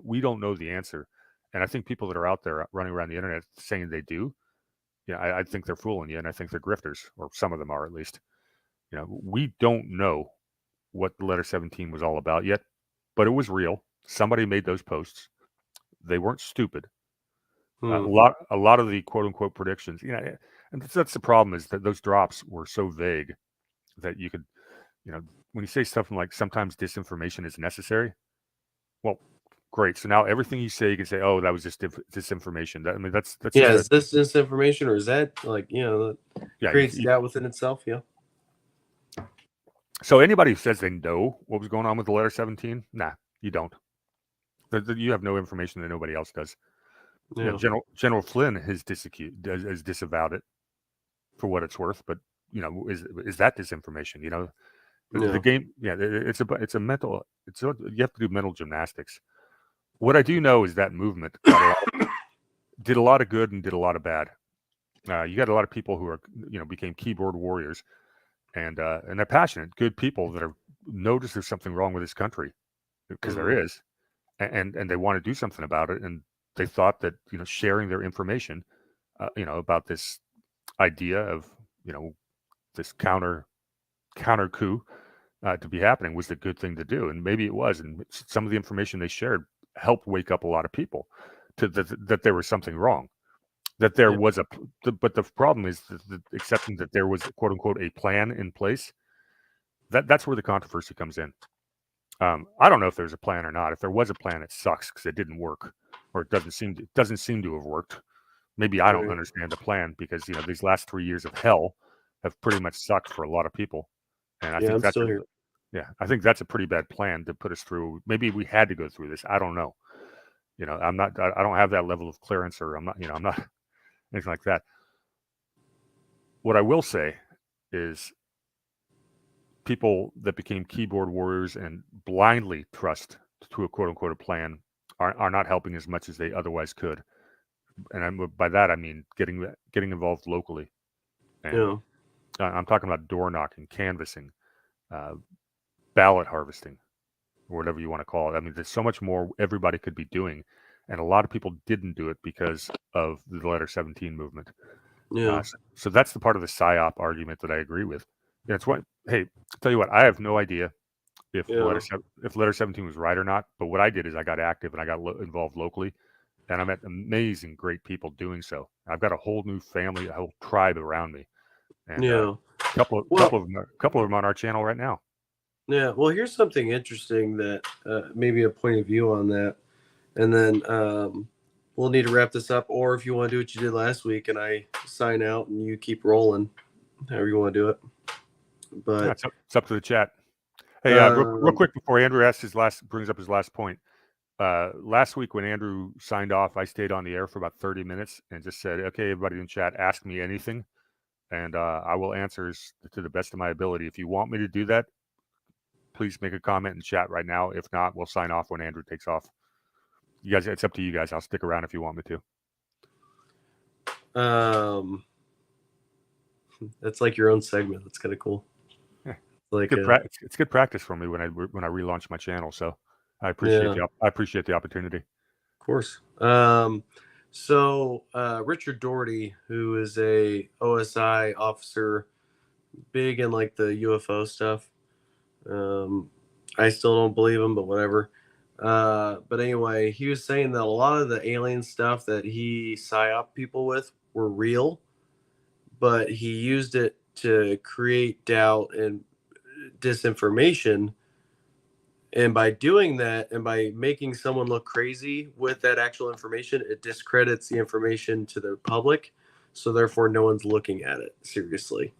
we don't know the answer, and I think people that are out there running around the internet saying they do, I think they're fooling you, and I think they're grifters, or some of them are at least. We don't know what the letter 17 was all about yet, but it was real. Somebody made those posts. They weren't stupid. A lot of the quote unquote predictions, and that's the problem, is that those drops were so vague that you could, when you say stuff like sometimes disinformation is necessary, well, great. So now everything you say, you can say, oh, that was just disinformation. That's is this disinformation, or is that that creates doubt within itself? Yeah. So anybody who says they know what was going on with the letter 17, nah, you don't. You have no information that nobody else does. Yeah. General Flynn has disavowed it for what it's worth, but is that disinformation? The game, it's a mental. You have to do mental gymnastics. What I do know is that movement did a lot of good and did a lot of bad. You got a lot of people who are became keyboard warriors, and they're passionate, good people that have noticed there's something wrong with this country, because there is, and they want to do something about it, and they thought that sharing their information, about this idea of this counter coup to be happening was the good thing to do, and maybe it was, and some of the information they shared helped wake up a lot of people to that there was something wrong, that there was but the problem is accepting that there was quote unquote a plan in place. That's where the controversy comes in. I don't know if there's a plan or not. If there was a plan, it sucks because it didn't work, or it doesn't seem to have worked. Maybe I don't understand the plan, because these last 3 years of hell have pretty much sucked for a lot of people, and I think that's I think that's a pretty bad plan to put us through. Maybe we had to go through this. I don't know. I don't have that level of clearance, or I'm not anything like that. What I will say is, people that became keyboard warriors and blindly trust to a quote unquote a plan are not helping as much as they otherwise could. And by that I mean getting involved locally. And I'm talking about door knocking, canvassing, ballot harvesting, or whatever you want to call it. I mean, there's so much more everybody could be doing, and a lot of people didn't do it because of the letter 17 movement. So that's the part of the PSYOP argument that I agree with. It's what. Hey, tell you what, I have no idea if letter 17 was right or not. But what I did is I got active and I got involved locally, and I met amazing, great people doing so. I've got a whole new family, a whole tribe around me, and a couple of them on our channel right now. Yeah. Well, here's something interesting that maybe a point of view on that, and then we'll need to wrap this up. Or if you want to do what you did last week and I sign out and you keep rolling, however you want to do it. But it's up to the chat. Hey, real quick before Andrew brings up his last point. Last week when Andrew signed off, I stayed on the air for about 30 minutes and just said, okay, everybody in chat, ask me anything, and I will answer to the best of my ability. If you want me to do that, please make a comment in chat right now. If not, we'll sign off when Andrew takes off. You guys, it's up to you guys. I'll stick around if you want me to. That's like your own segment. That's kind of cool. Like it's good practice for me when I relaunch my channel. So I appreciate the opportunity. Of course. So Richard Doherty, who is a OSI officer, big in like the UFO stuff. I still don't believe him, but whatever. But anyway, he was saying that a lot of the alien stuff that he psyop people with were real, but he used it to create doubt and disinformation. And by doing that, and by making someone look crazy with that actual information, it discredits the information to the public. So therefore, no one's looking at it seriously.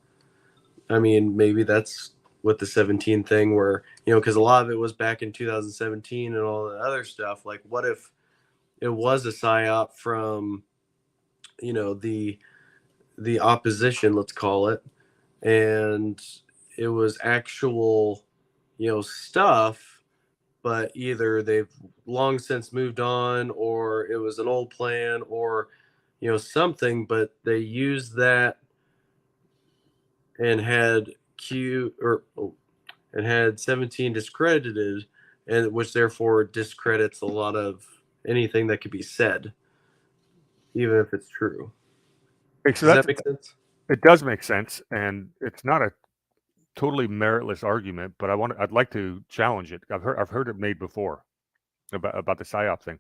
I mean, maybe that's with the 17 thing where, because a lot of it was back in 2017 and all the other stuff. Like, what if it was a psyop from, the opposition, let's call it, and it was actual, stuff, but either they've long since moved on, or it was an old plan, or, something, but they used that and had and had 17 discredited, and which therefore discredits a lot of anything that could be said, even if it's true. Okay, so Does that make sense? it does make sense, and it's not a totally meritless argument, but I'd like to challenge it. I've heard it made before about the psyop thing.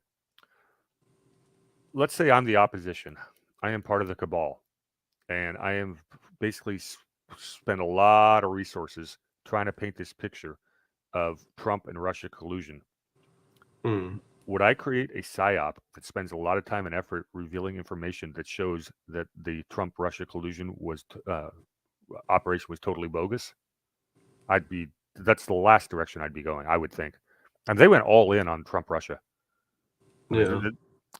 Let's say I'm the opposition. I am part of the cabal, and I am basically spent a lot of resources trying to paint this picture of Trump and Russia collusion. Would I create a psyop that spends a lot of time and effort revealing information that shows that the Trump-Russia collusion operation was totally bogus? That's the last direction I'd be going, I would think. And they went all in on Trump-Russia.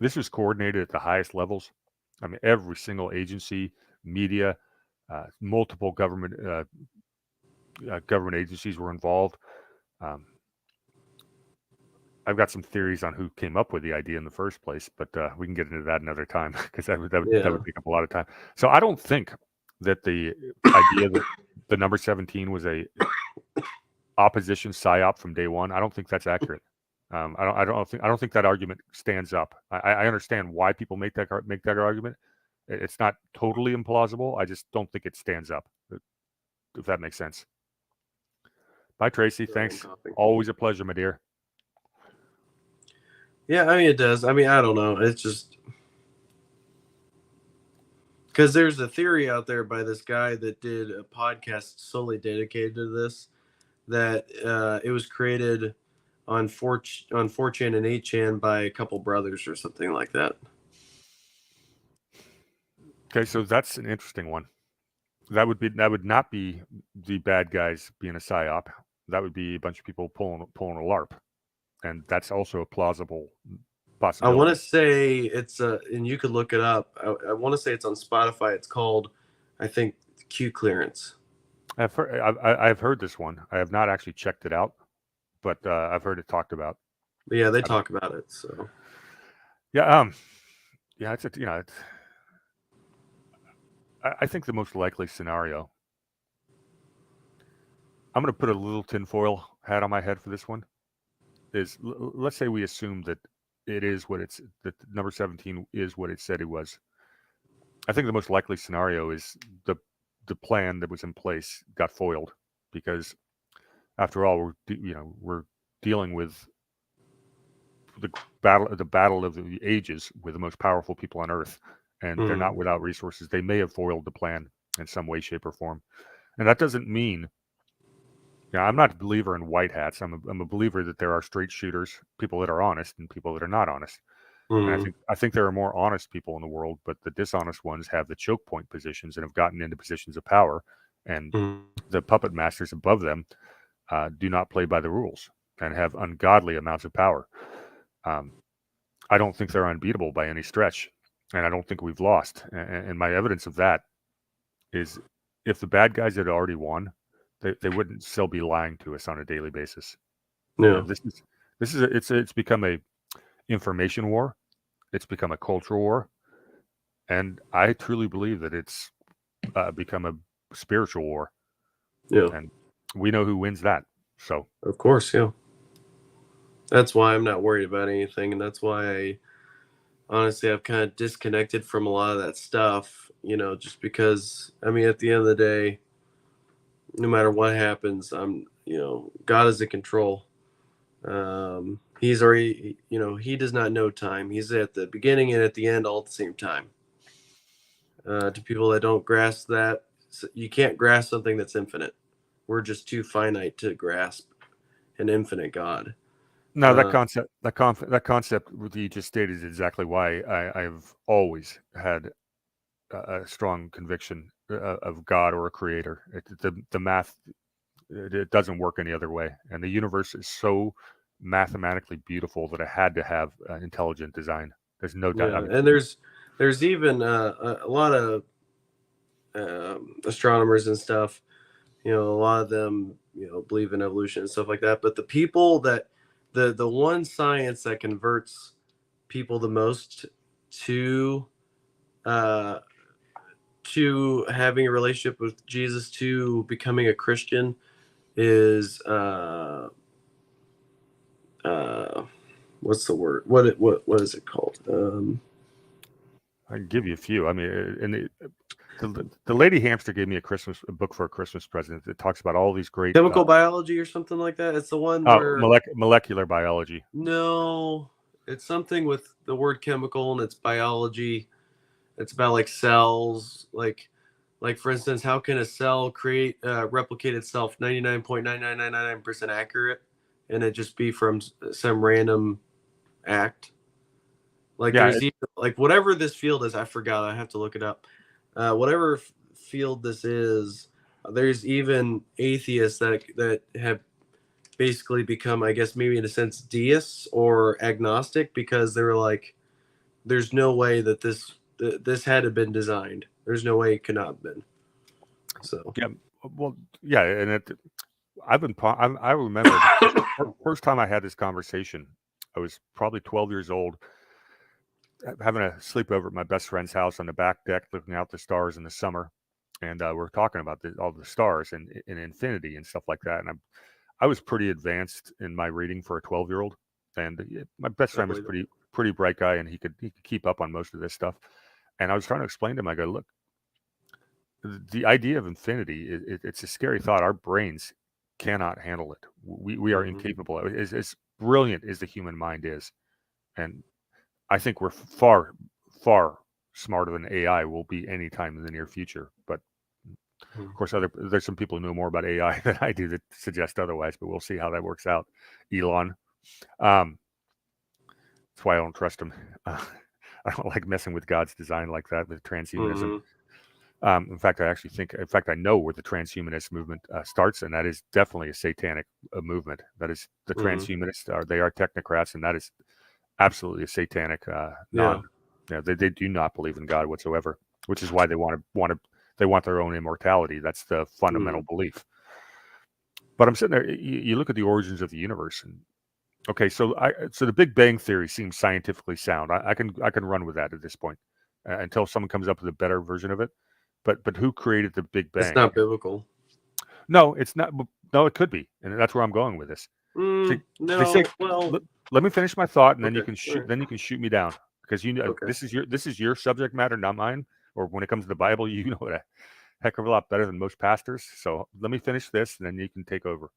This was coordinated at the highest levels. I mean, every single agency, media, multiple government agencies were involved. I've got some theories on who came up with the idea in the first place, but we can get into that another time because that would take up a lot of time. So I don't think that the idea that the number 17 was a opposition psyop from day one. I don't think that's accurate. I don't think that argument stands up. I understand why people make that argument. It's not totally implausible. I just don't think it stands up. If that makes sense. Bye, Tracy. Thanks. Always a pleasure, my dear. Yeah, I mean, it does. I mean, I don't know. It's just because there's a theory out there by this guy that did a podcast solely dedicated to this, that it was created on 4chan and 8chan by a couple brothers or something like that. Okay, so that's an interesting one. That would not be the bad guys being a psyop. That would be a bunch of people pulling a LARP, and that's also a plausible possibility. I want to say it's and you could look it up. I want to say it's on Spotify. It's called, I think, Q Clearance. I've heard this one. I have not actually checked it out, but I've heard it talked about. But yeah, they talk about it. So yeah, I think the most likely scenario. I'm going to put a little tinfoil hat on my head for this one. Is let's say we assume that it is that number 17 is what it said it was. I think the most likely scenario is the plan that was in place got foiled, because after all, we're dealing with the battle of the ages with the most powerful people on Earth, and they're not without resources. They may have foiled the plan in some way, shape, or form, and that doesn't mean. I'm not a believer in white hats. I'm a believer that there are straight shooters, people that are honest, and people that are not honest. And I think there are more honest people in the world, but the dishonest ones have the choke point positions and have gotten into positions of power, and the puppet masters above them do not play by the rules and have ungodly amounts of power. I don't think they're unbeatable by any stretch, and I don't think we've lost. And my evidence of that is, if the bad guys had already won, they wouldn't still be lying to us on a daily basis. Yeah, it's become a information war. It's become a cultural war, and I truly believe that it's become a spiritual war. Yeah, and we know who wins that. So of course, yeah. That's why I'm not worried about anything, and that's why I've kind of disconnected from a lot of that stuff. Just because, I mean, at the end of the day, no matter what happens, God is in control. He's already, he does not know time. He's at the beginning and at the end all at the same time. To people that don't grasp that, you can't grasp something that's infinite. We're just too finite to grasp an infinite God. No, that concept you just stated is exactly why I've always had a strong conviction of God or a creator. The math, it doesn't work any other way, and the universe is so mathematically beautiful that it had to have intelligent design. There's no doubt. And there's even a lot of astronomers and stuff. A lot of them believe in evolution and stuff like that. But the people that the one science that converts people the most to having a relationship with Jesus, to becoming a Christian, is what's the word? What is it called? I can give you a few. I mean, and the lady hamster gave me a book for a Christmas present that talks about all these great chemical biology or something like that. It's the one where molecular biology. No, it's something with the word chemical and it's biology. It's about like cells, like for instance, how can a cell replicate itself 99.99999% accurate, and it just be from some random act? Like there's even, like whatever this field is, I forgot. I have to look it up. Whatever field this is, there's even atheists that have basically become, I guess, maybe in a sense, deists or agnostic, because they were like, there's no way that this had to been designed. There's no way it could not have been. So yeah, well, yeah, and I remember the first time I had this conversation. I was probably 12 years old, having a sleepover at my best friend's house on the back deck, looking out the stars in the summer, and we're talking about all the stars and infinity and stuff like that. And I was pretty advanced in my reading for a 12-year-old, and my best friend was pretty bright guy, and he could keep up on most of this stuff. And I was trying to explain to him, I go, look, the idea of infinity, it's a scary thought. Our brains cannot handle it. We are incapable of it. As brilliant as the human mind is, and I think we're far, far smarter than AI will be anytime in the near future. But of course, there's some people who know more about AI than I do that suggest otherwise. But we'll see how that works out. Elon, that's why I don't trust him. I don't like messing with God's design like that with transhumanism. In fact, I know where the transhumanist movement starts, and that is definitely a satanic movement. That is the transhumanists they are technocrats, and that is absolutely a satanic they do not believe in God whatsoever, which is why they want their own immortality. That's the fundamental belief. But I'm sitting there, you look at the origins of the universe, and okay, so the Big Bang Theory seems scientifically sound. I can run with that at this point until someone comes up with a better version of it. But who created the Big Bang? It's not biblical. No, it's not. No, it could be, and that's where I'm going with this. Let me finish my thought, and then you can shoot. Then you can shoot me down, because this is your subject matter, not mine. Or when it comes to the Bible, you know it a heck of a lot better than most pastors. So let me finish this, and then you can take over.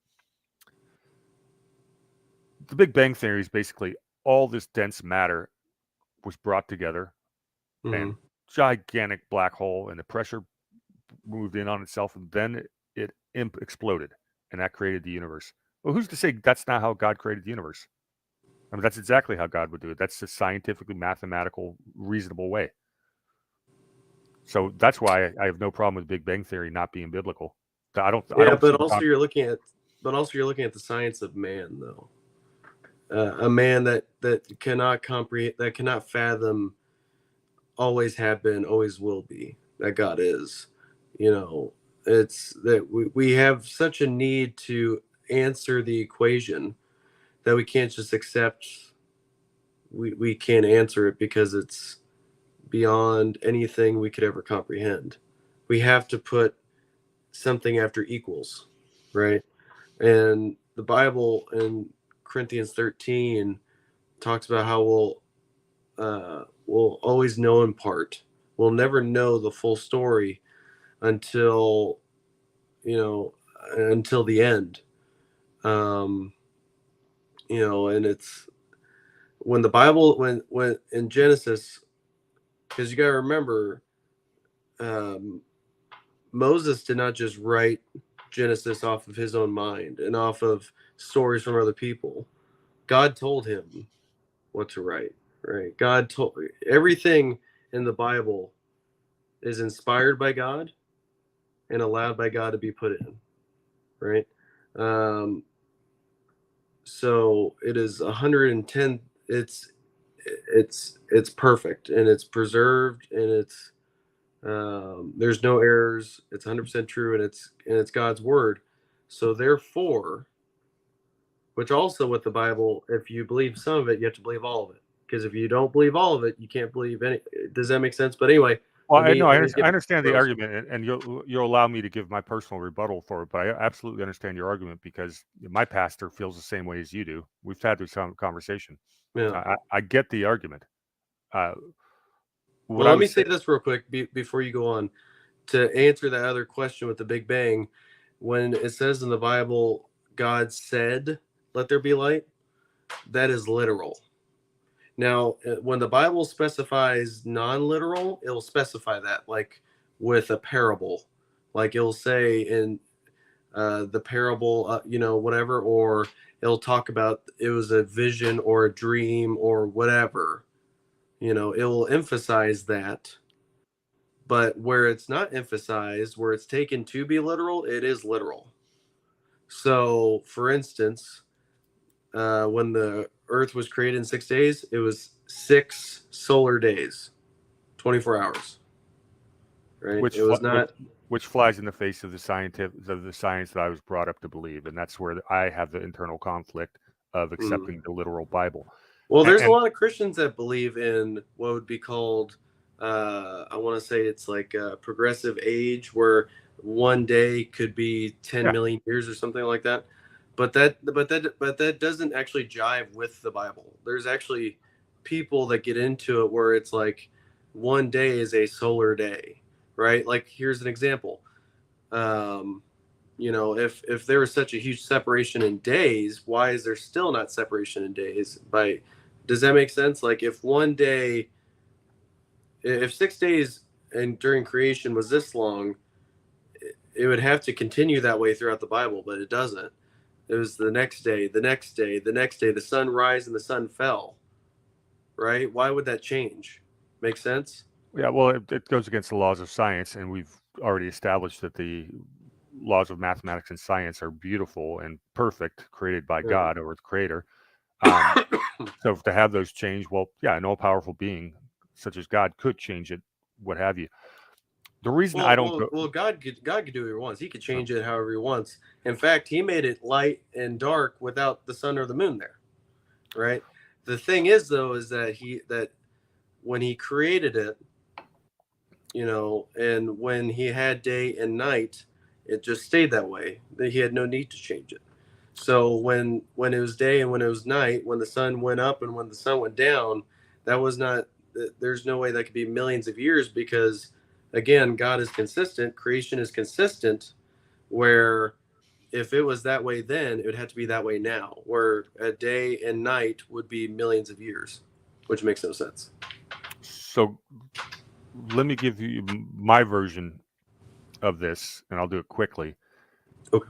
The Big Bang Theory is basically all this dense matter was brought together, and gigantic black hole, and the pressure moved in on itself, and then it exploded, and that created the universe. Well, who's to say that's not how God created the universe? I mean, that's exactly how God would do it. That's a scientifically mathematical, reasonable way. So that's why I have no problem with Big Bang Theory not being biblical. But also you're looking at the science of man, though. A man that cannot comprehend, that cannot fathom, always have been, always will be, that God is. It's that we have such a need to answer the equation that we can't just accept. We can't answer it because it's beyond anything we could ever comprehend. We have to put something after equals, right? And the Bible in Corinthians 13 talks about how we'll always know in part. We'll never know the full story until the end. And it's when the Bible, when in Genesis, because you got to remember, Moses did not just write Genesis off of his own mind and off of stories from other people. God told him what to write, right? God told everything in the Bible is inspired by God and allowed by God to be put in, right? So it is 110. It's perfect, and it's preserved, and it's there's no errors. It's 100% true, and it's God's word. So therefore, which also with the Bible, if you believe some of it, you have to believe all of it. Because if you don't believe all of it, you can't believe any. Does that make sense? But anyway, Well, Let me I get understand the Rose. argument, and you'll allow me to give my personal rebuttal for it, but I absolutely understand your argument because my pastor feels the same way as you do. We've had this conversation. Yeah. I get the argument. What Well, I let me was say saying, this real quick before you go on. To answer that other question with the Big Bang, when it says in the Bible, God said, "Let there be light," that is literal. Now, when the Bible specifies non-literal, it'll specify that, like with a parable, like it'll say in the parable, whatever, or it'll talk about it was a vision or a dream or whatever. It will emphasize that. But where it's not emphasized, where it's taken to be literal, it is literal. So, for instance, when the Earth was created in 6 days, it was 6 solar days, 24 hours. Right? which It was not. which flies in the face of the science that I was brought up to believe, and that's where I have the internal conflict of accepting the literal Bible. Well, there's a And lot of Christians that believe in what would be called, I want to say it's like a progressive age, where one day could be 10 yeah, million years or something like that. But that doesn't actually jive with the Bible. There's actually people that get into it where it's like one day is a solar day, right? Like here's an example. If there was such a huge separation in days, why is there still not separation in days? Does that make sense? Like if 6 days and during creation was this long, it would have to continue that way throughout the Bible, but it doesn't. It was the next day, the next day, the next day, the sun rise and the sun fell, right? Why would that change? Make sense? yeah, well, it goes against the laws of science, and we've already established that the laws of mathematics and science are beautiful and perfect, created by God or the Creator. So to have those change, well, yeah, an all-powerful being such as God could change it, what have you. The reason I don't go, God could do what he wants. He could change it however he wants. In fact, he made it light and dark without the sun or the moon there, right? The thing is, though, is that when he created it, and when he had day and night, it just stayed that way. That he had no need to change it. So when it was day and when it was night, when the sun went up and when the sun went down, that was not. There's no way that could be millions of years because, again, God is consistent. Creation is consistent. Where if it was that way then, it would have to be that way now. Where a day and night would be millions of years, which makes no sense. so let me give you my version of this, and I'll do it quickly. Okay.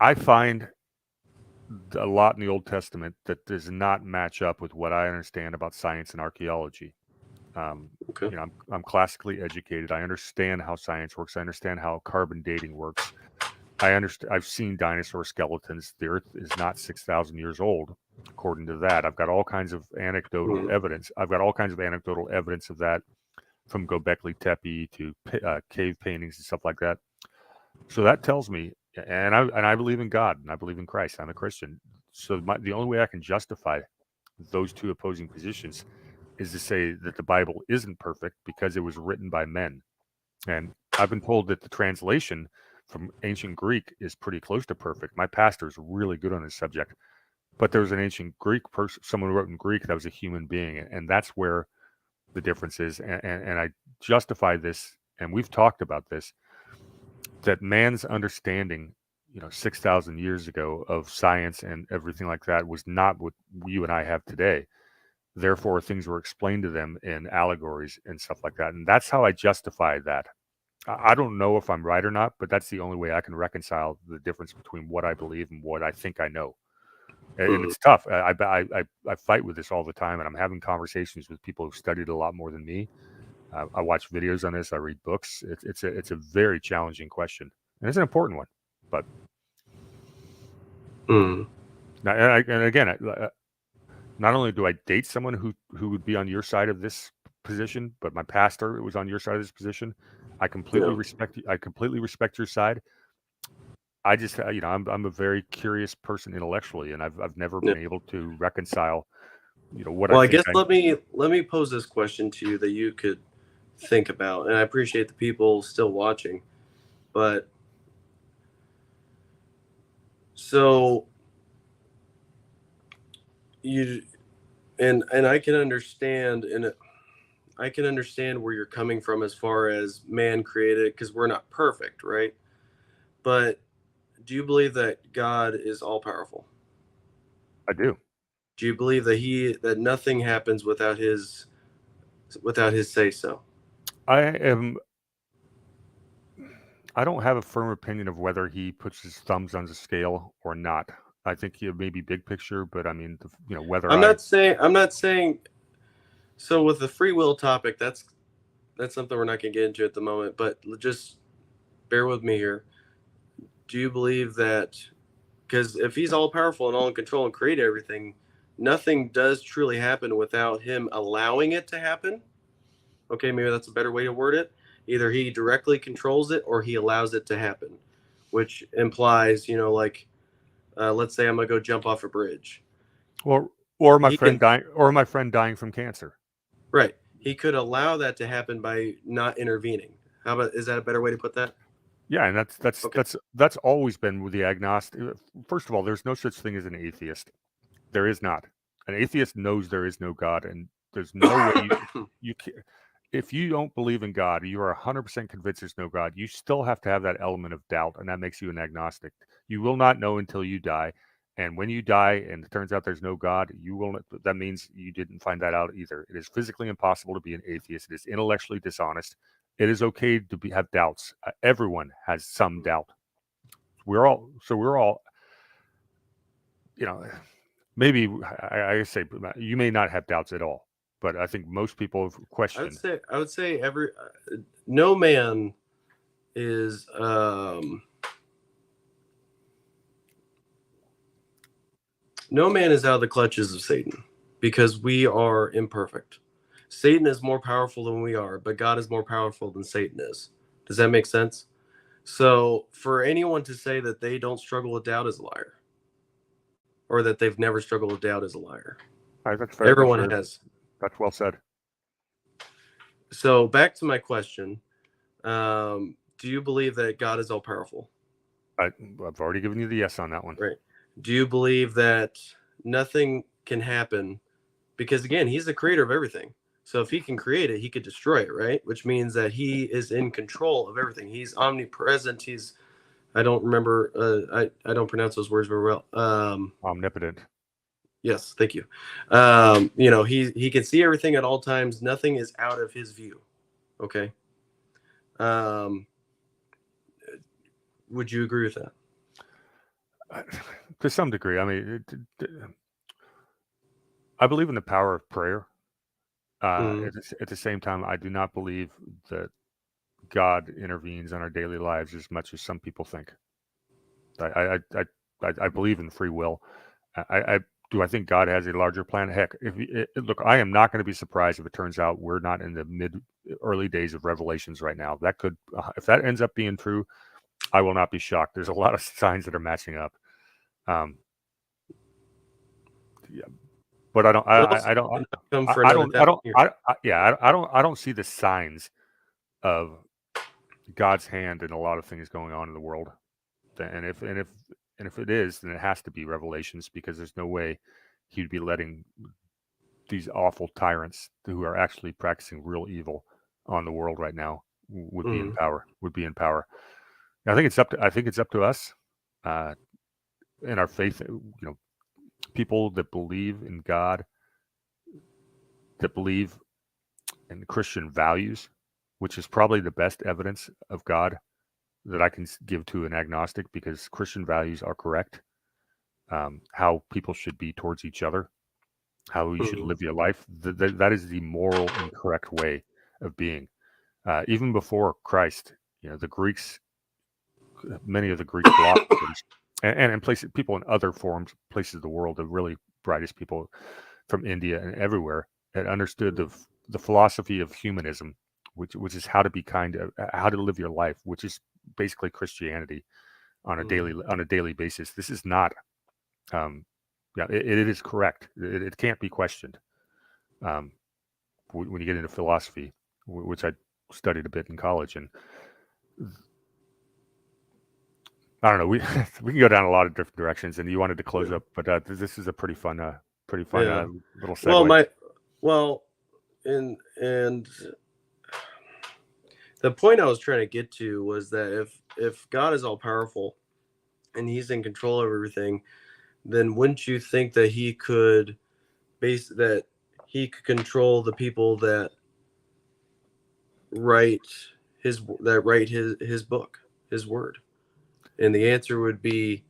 I find a lot in the Old Testament that does not match up with what I understand about science and archaeology. Okay. I'm classically educated. I understand how science works. I understand how carbon dating works. I've seen dinosaur skeletons. The Earth is not 6,000 years old, according to that. I've got all kinds of anecdotal evidence. I've got all kinds of anecdotal evidence of that, from Göbekli Tepe to cave paintings and stuff like that. So that tells me, and I believe in God and I believe in Christ. I'm a Christian. So the only way I can justify those two opposing positions is to say that the Bible isn't perfect because it was written by men. And I've been told that the translation from ancient Greek is pretty close to perfect. My pastor is really good on this subject. But there was an ancient Greek person, someone who wrote in Greek that was a human being. And that's where the difference is. And I justify this, and we've talked about this, that man's understanding, 6,000 years ago of science and everything like that was not what you and I have today. Therefore, things were explained to them in allegories and stuff like that. And that's how I justify that. I don't know if I'm right or not, but that's the only way I can reconcile the difference between what I believe and what I think I know. And it's tough. I fight with this all the time, and I'm having conversations with people who've studied a lot more than me. I watch videos on this. I read books. It's a very challenging question, and it's an important one. But now, and again, not only do I date someone who would be on your side of this position, but my pastor was on your side of this position. I completely respect. I completely respect your side. I just, I'm a very curious person intellectually, and I've never been able to reconcile what Well, I I think. guess let me pose this question to you that you could think about, and I appreciate the people still watching, but so you and I can understand, and I can understand where you're coming from as far as man created, because we're not perfect, right? But do you believe that God is all powerful? I do. Do you believe that nothing happens without his say so? I don't have a firm opinion of whether he puts his thumbs on the scale or not. I think he may be big picture, but I mean, whether I'm not saying so with the free will topic, that's something we're not going to get into at the moment, but just bear with me here. Do you believe that, because if he's all powerful and all in control and create everything, nothing does truly happen without him allowing it to happen? Okay, maybe that's a better way to word it. Either he directly controls it or he allows it to happen, which implies, like, let's say I'm gonna go jump off a bridge. or my He friend can, dying from cancer. right? He could allow that to happen by not intervening. How about, is that a better way to put that? Yeah, and that's always been with the agnostic. First of all, there's no such thing as an atheist. There is not. An atheist knows there is no God, and there's no way you can. If you don't believe in God, you are 100% convinced there's no God. You still have to have that element of doubt, and that makes you an agnostic. You will not know until you die, and when you die, and it turns out there's no God, you will. That means you didn't find that out either. It is physically impossible to be an atheist. It is intellectually dishonest. It is okay to have doubts. Everyone has some doubt. We're all maybe I say you may not have doubts at all, but I think most people have questioned. I would say no man is no man is out of the clutches of Satan, because we are imperfect. Satan is more powerful than we are, but God is more powerful than Satan is. Does that make sense? So for anyone to say that they don't struggle with doubt is a liar, or that they've never struggled with doubt is a liar. That's fair. Everyone has. That's well said. So back to my question. Do you believe that God is all powerful? I've already given you the yes on that one. Right. Do you believe that nothing can happen? Because again, he's the creator of everything. So if he can create it, he could destroy it, right? Which means that he is in control of everything. He's omnipresent. I don't remember. I don't pronounce those words very well. Omnipotent. Yes, thank you. He can see everything at all times. Nothing is out of his view. Okay. Would you agree with that? To some degree. I mean, I believe in the power of prayer. At the same time, I do not believe that God intervenes on our daily lives as much as some people think. I believe in free will. Do I think God has a larger plan? Heck, look, I am not going to be surprised if it turns out we're not in the early days of Revelations right now. That could, if that ends up being true, I will not be shocked. There's a lot of signs that are matching up. Yeah, but I don't see the signs of God's hand in a lot of things going on in the world. And if it is, then it has to be Revelations, because there's no way he'd be letting these awful tyrants who are actually practicing real evil on the world right now would be in power. I think it's up to us in our faith. People that believe in God, that believe in Christian values, which is probably the best evidence of God that I can give to an agnostic, because Christian values are correct. How people should be towards each other, how you should live your life. That is the moral and correct way of being. Even before Christ, the Greeks, many of the Greek philosophers, and people in other places of the world, the really brightest people from India and everywhere, had understood the philosophy of humanism, which is how to be kind, how to live your life, which is basically Christianity on a daily basis. This is not, Yeah, it is correct. It can't be questioned. When you get into philosophy, which I studied a bit in college, and I don't know, we we can go down a lot of different directions. And you wanted to close up, but this is a pretty fun Yeah. little segue. And the point I was trying to get to was that if God is all powerful and he's in control of everything, then wouldn't you think that he could control the people that write his book, his word? And the answer would be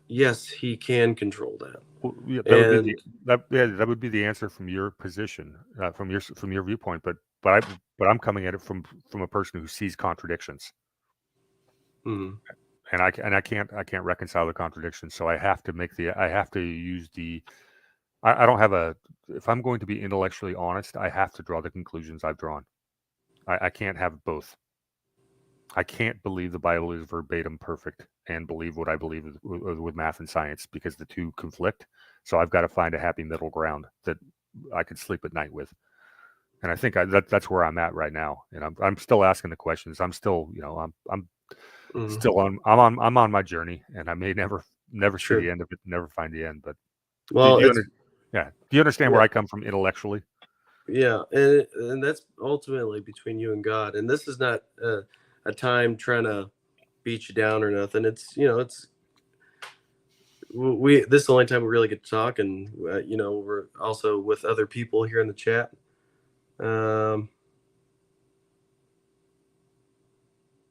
yes, he can control that. Well, yeah, And that would be the answer from your position, from your viewpoint. But I'm coming at it from a person who sees contradictions, mhm. and I can't reconcile the contradictions. So I have to use the. I don't have a. If I'm going to be intellectually honest, I have to draw the conclusions I've drawn. I can't have both. I can't believe the Bible is verbatim perfect and believe what I believe with math and science, because the two conflict. So I've got to find a happy middle ground that I could sleep at night with. And I think that's where I'm at right now. And I'm still asking the questions. I'm still, I'm Mhm. still I'm on my journey, and I may never see Sure. the end of it, never find the end. But Well, do you understand where yeah. I come from intellectually? Yeah, and that's ultimately between you and God. And this is not a time trying to beat you down or nothing. It's this is the only time we really get to talk, and we're also with other people here in the chat.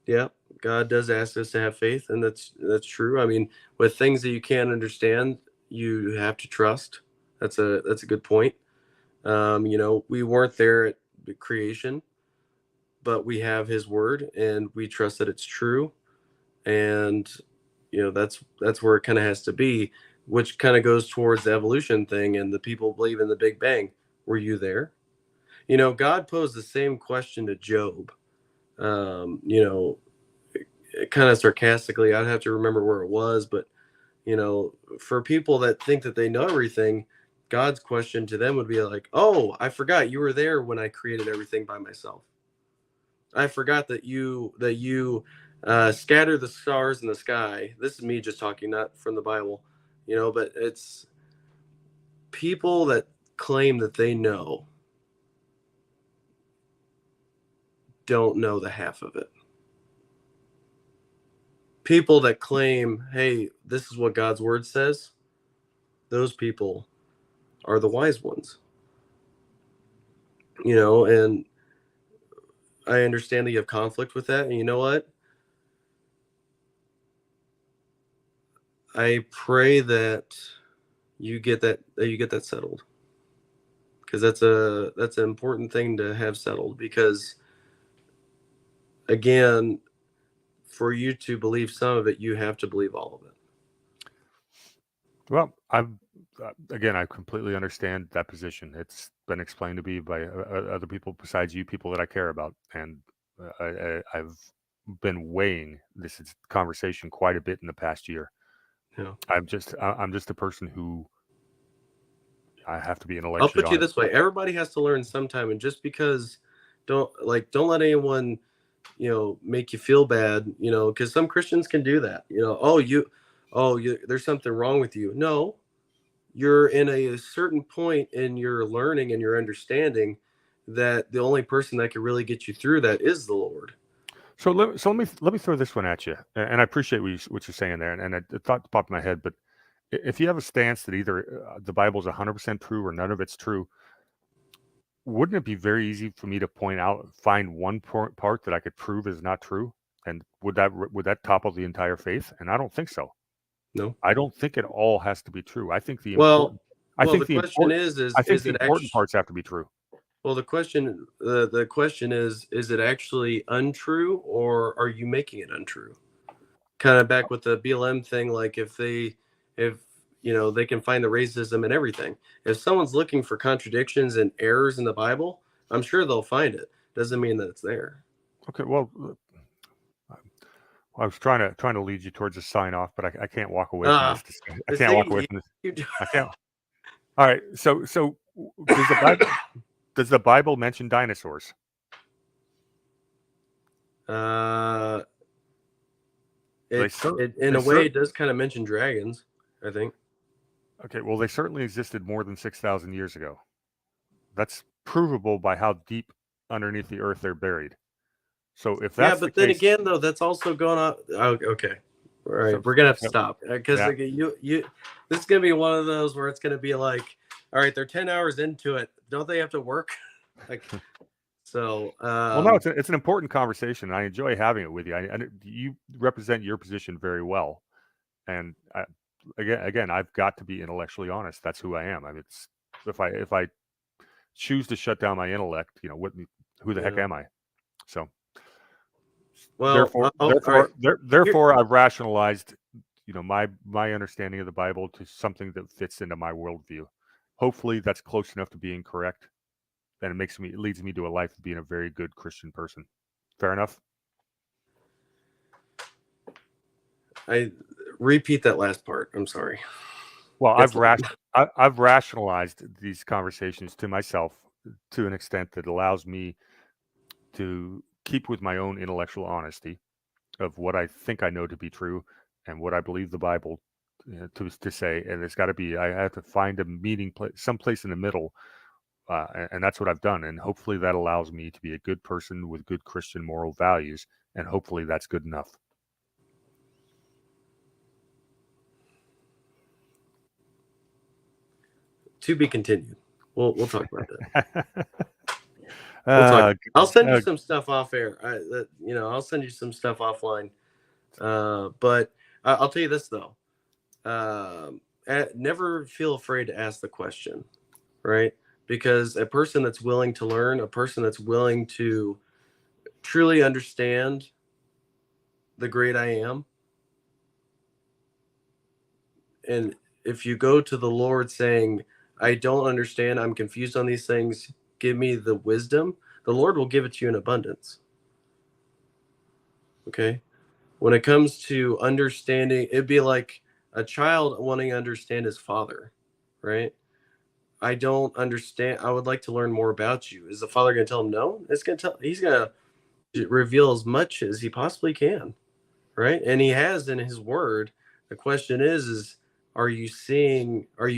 Yeah, God does ask us to have faith, and that's true. I mean, with things that you can't understand, you have to trust. That's a good point. We weren't there at the creation, but we have his word and we trust that it's true. And that's where it kind of has to be, which kind of goes towards the evolution thing. And the people believe in the Big Bang. Were you there? God posed the same question to Job, um, you know kind of sarcastically. I'd have to remember where it was, but for people that think that they know everything, God's question to them would be like, oh, I forgot you were there when I created everything by myself. I forgot that you scatter the stars in the sky. This is me just talking, not from the Bible, but it's people that claim that they know don't know the half of it. People that claim, hey, this is what God's word says, those people are the wise ones. And I understand that you have conflict with that. And you know what? I pray that you get that settled, because that's an important thing to have settled, because again, for you to believe some of it, you have to believe all of it. Well, I completely understand that position. It's been explained to me by other people besides you, people that I care about, and I've been weighing this conversation quite a bit in the past year. Yeah. I'm just a person who I have to be intellectually I'll put you honest. this way: everybody has to learn sometime, and just because don't let anyone make you feel bad, because some Christians can do that. There's something wrong with you. No, you're in a certain point in your learning and your understanding that the only person that can really get you through that is the Lord. So let me throw this one at you, and I appreciate what you're saying there, and a thought popped in my head. But if you have a stance that either the Bible is 100% true or none of it's true, wouldn't it be very easy for me to find one part that I could prove is not true? And would that topple the entire faith? And I don't think so. No. I don't think it all has to be true. I think the Well, important. the question is the it important parts have to be true. Well, the question is it actually untrue, or are you making it untrue? Kind of back with the BLM thing, like if they can find the racism and everything. If someone's looking for contradictions and errors in the Bible, I'm sure they'll find it. Doesn't mean that it's there. Okay, well, I was trying to lead you towards a sign off, but I can't walk away from this. I the can't walk thing away from this. you do- I can't. All right. So does the Bible mention dinosaurs? uh, They it, cer- it in they a way cer- it does kind of mention dragons, I think. Okay. Well, they certainly existed more than 6,000 years ago. That's provable by how deep underneath the earth they're buried. So if Yeah, that's but the then case, again, though, that's also going on. Oh, okay, all right, So- we're gonna have to Yep. stop because Yeah. like, you this is gonna be one of those where it's gonna be like, all right, they're 10 hours into it. Don't they have to work? Like, so. well, no, it's an important conversation. I enjoy having it with you. You represent your position very well, and again, I've got to be intellectually honest. That's who I am. I mean, if I choose to shut down my intellect, who the heck Yeah. am I? So, Well, therefore, all right. therefore, I've rationalized, my understanding of the Bible to something that fits into my worldview. Hopefully, that's close enough to being correct, and it leads me to a life of being a very good Christian person. Fair enough. I repeat that last part. I'm sorry. Well, Yes. I've rationalized these conversations to myself to an extent that allows me to keep with my own intellectual honesty of what I think I know to be true and what I believe the Bible to say. And it's got to be, I have to find a meeting place, someplace in the middle. And that's what I've done. And hopefully that allows me to be a good person with good Christian moral values. And hopefully that's good enough. To be continued. We'll talk about that. I'll send you some stuff off air. I'll send you some stuff offline. But I'll tell you this though. Never feel afraid to ask the question, right? Because a person that's willing to learn, a person that's willing to truly understand the great I am, and if you go to the Lord saying, I don't understand, I'm confused on these things, give me the wisdom, the Lord will give it to you in abundance. Okay? When it comes to understanding, it'd be like a child wanting to understand his father, right? I don't understand. I would like to learn more about you. Is the father going to tell him no? He's going to reveal as much as he possibly can, right? And he has in his word. The question is are you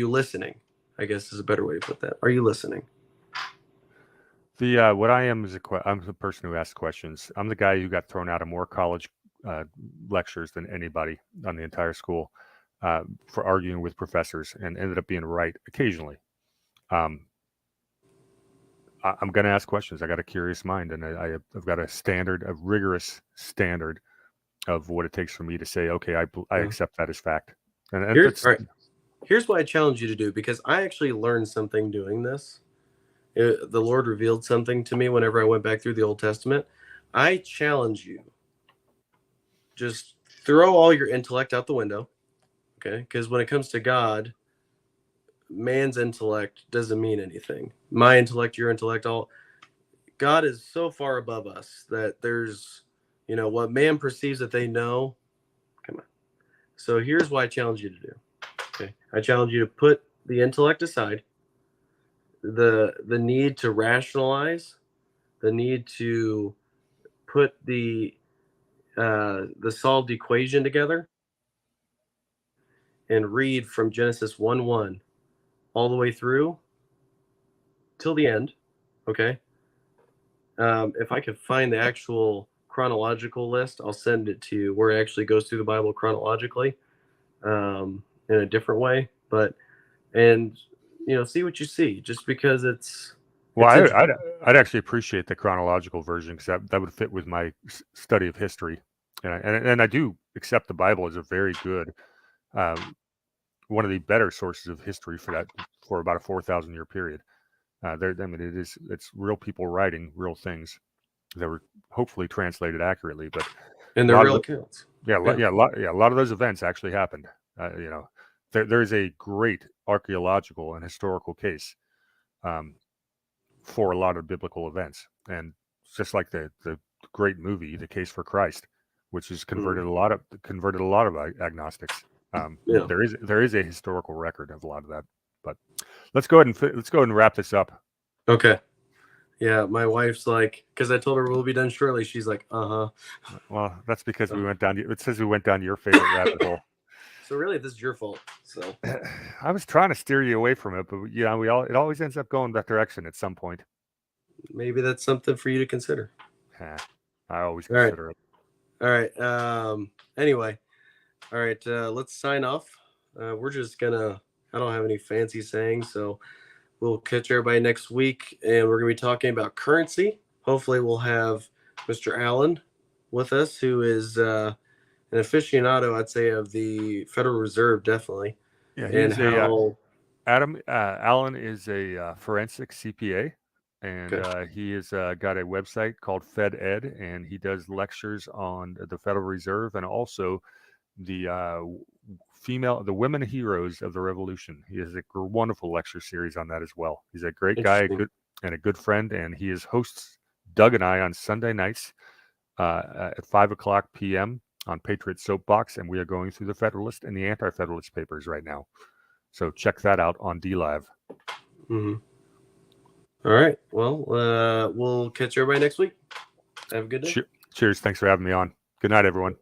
listening? I guess is a better way to put that. Are you listening? What I am is I'm the person who asks questions. I'm the guy who got thrown out of more college lectures than anybody on the entire school for arguing with professors, and ended up being right occasionally. I'm going to ask questions. I got a curious mind, and I've got a rigorous standard of what it takes for me to say, okay, I accept that as fact. And here's what I challenge you to do, because I actually learned something doing this. The Lord revealed something to me whenever I went back through the Old Testament. I challenge you, just throw all your intellect out the window, okay? Because when it comes to God, man's intellect doesn't mean anything. My intellect, your intellect, God is so far above us that there's, what man perceives that they know. Come on. So here's what I challenge you to do. Okay. I challenge you to put the intellect aside, the need to rationalize, the need to put the solved equation together, and read from Genesis 1:1 all the way through till the end. Okay. If I could find the actual chronological list, I'll send it to you, where it actually goes through the Bible chronologically in a different way. And see what you see, just because it's. Well, I'd actually appreciate the chronological version, because that would fit with my study of history, and I do accept the Bible as a very good, one of the better sources of history for about a 4,000 year period. It's real people writing real things that were hopefully translated accurately, but And they're real accounts. A lot of those events actually happened. There is a great archaeological and historical case for a lot of biblical events, and just like the great movie, The Case for Christ, which has converted a lot of agnostics. Yeah. There is a historical record of a lot of that. But let's go ahead and wrap this up. Okay. Yeah, my wife's like, because I told her we'll be done shortly. She's like, Well, that's because we went down. It says we went down your favorite rabbit hole. So really, this is your fault. So I was trying to steer you away from it, but it always ends up going that direction at some point. maybe that's something for you to consider. I always All right. consider it. All right. Anyway, all right. Let's sign off. We're just gonna. I don't have any fancy sayings, so we'll catch everybody next week, and we're gonna be talking about currency. Hopefully, we'll have Mr. Allen with us, who is an aficionado, I'd say, of the Federal Reserve, definitely. Yeah, And how Alan is a forensic CPA, and he has got a website called FedEd, and he does lectures on the Federal Reserve and also the women heroes of the Revolution. He has a wonderful lecture series on that as well. He's a great guy, a good friend, and he hosts Doug and I on Sunday nights at 5:00 p.m. on Patriot Soapbox, and we are going through the Federalist and the Anti-Federalist papers right now. So check that out on DLive. Mm-hmm. All right. Well, we'll catch everybody next week. Have a good day. Cheers. Thanks for having me on. Good night, everyone.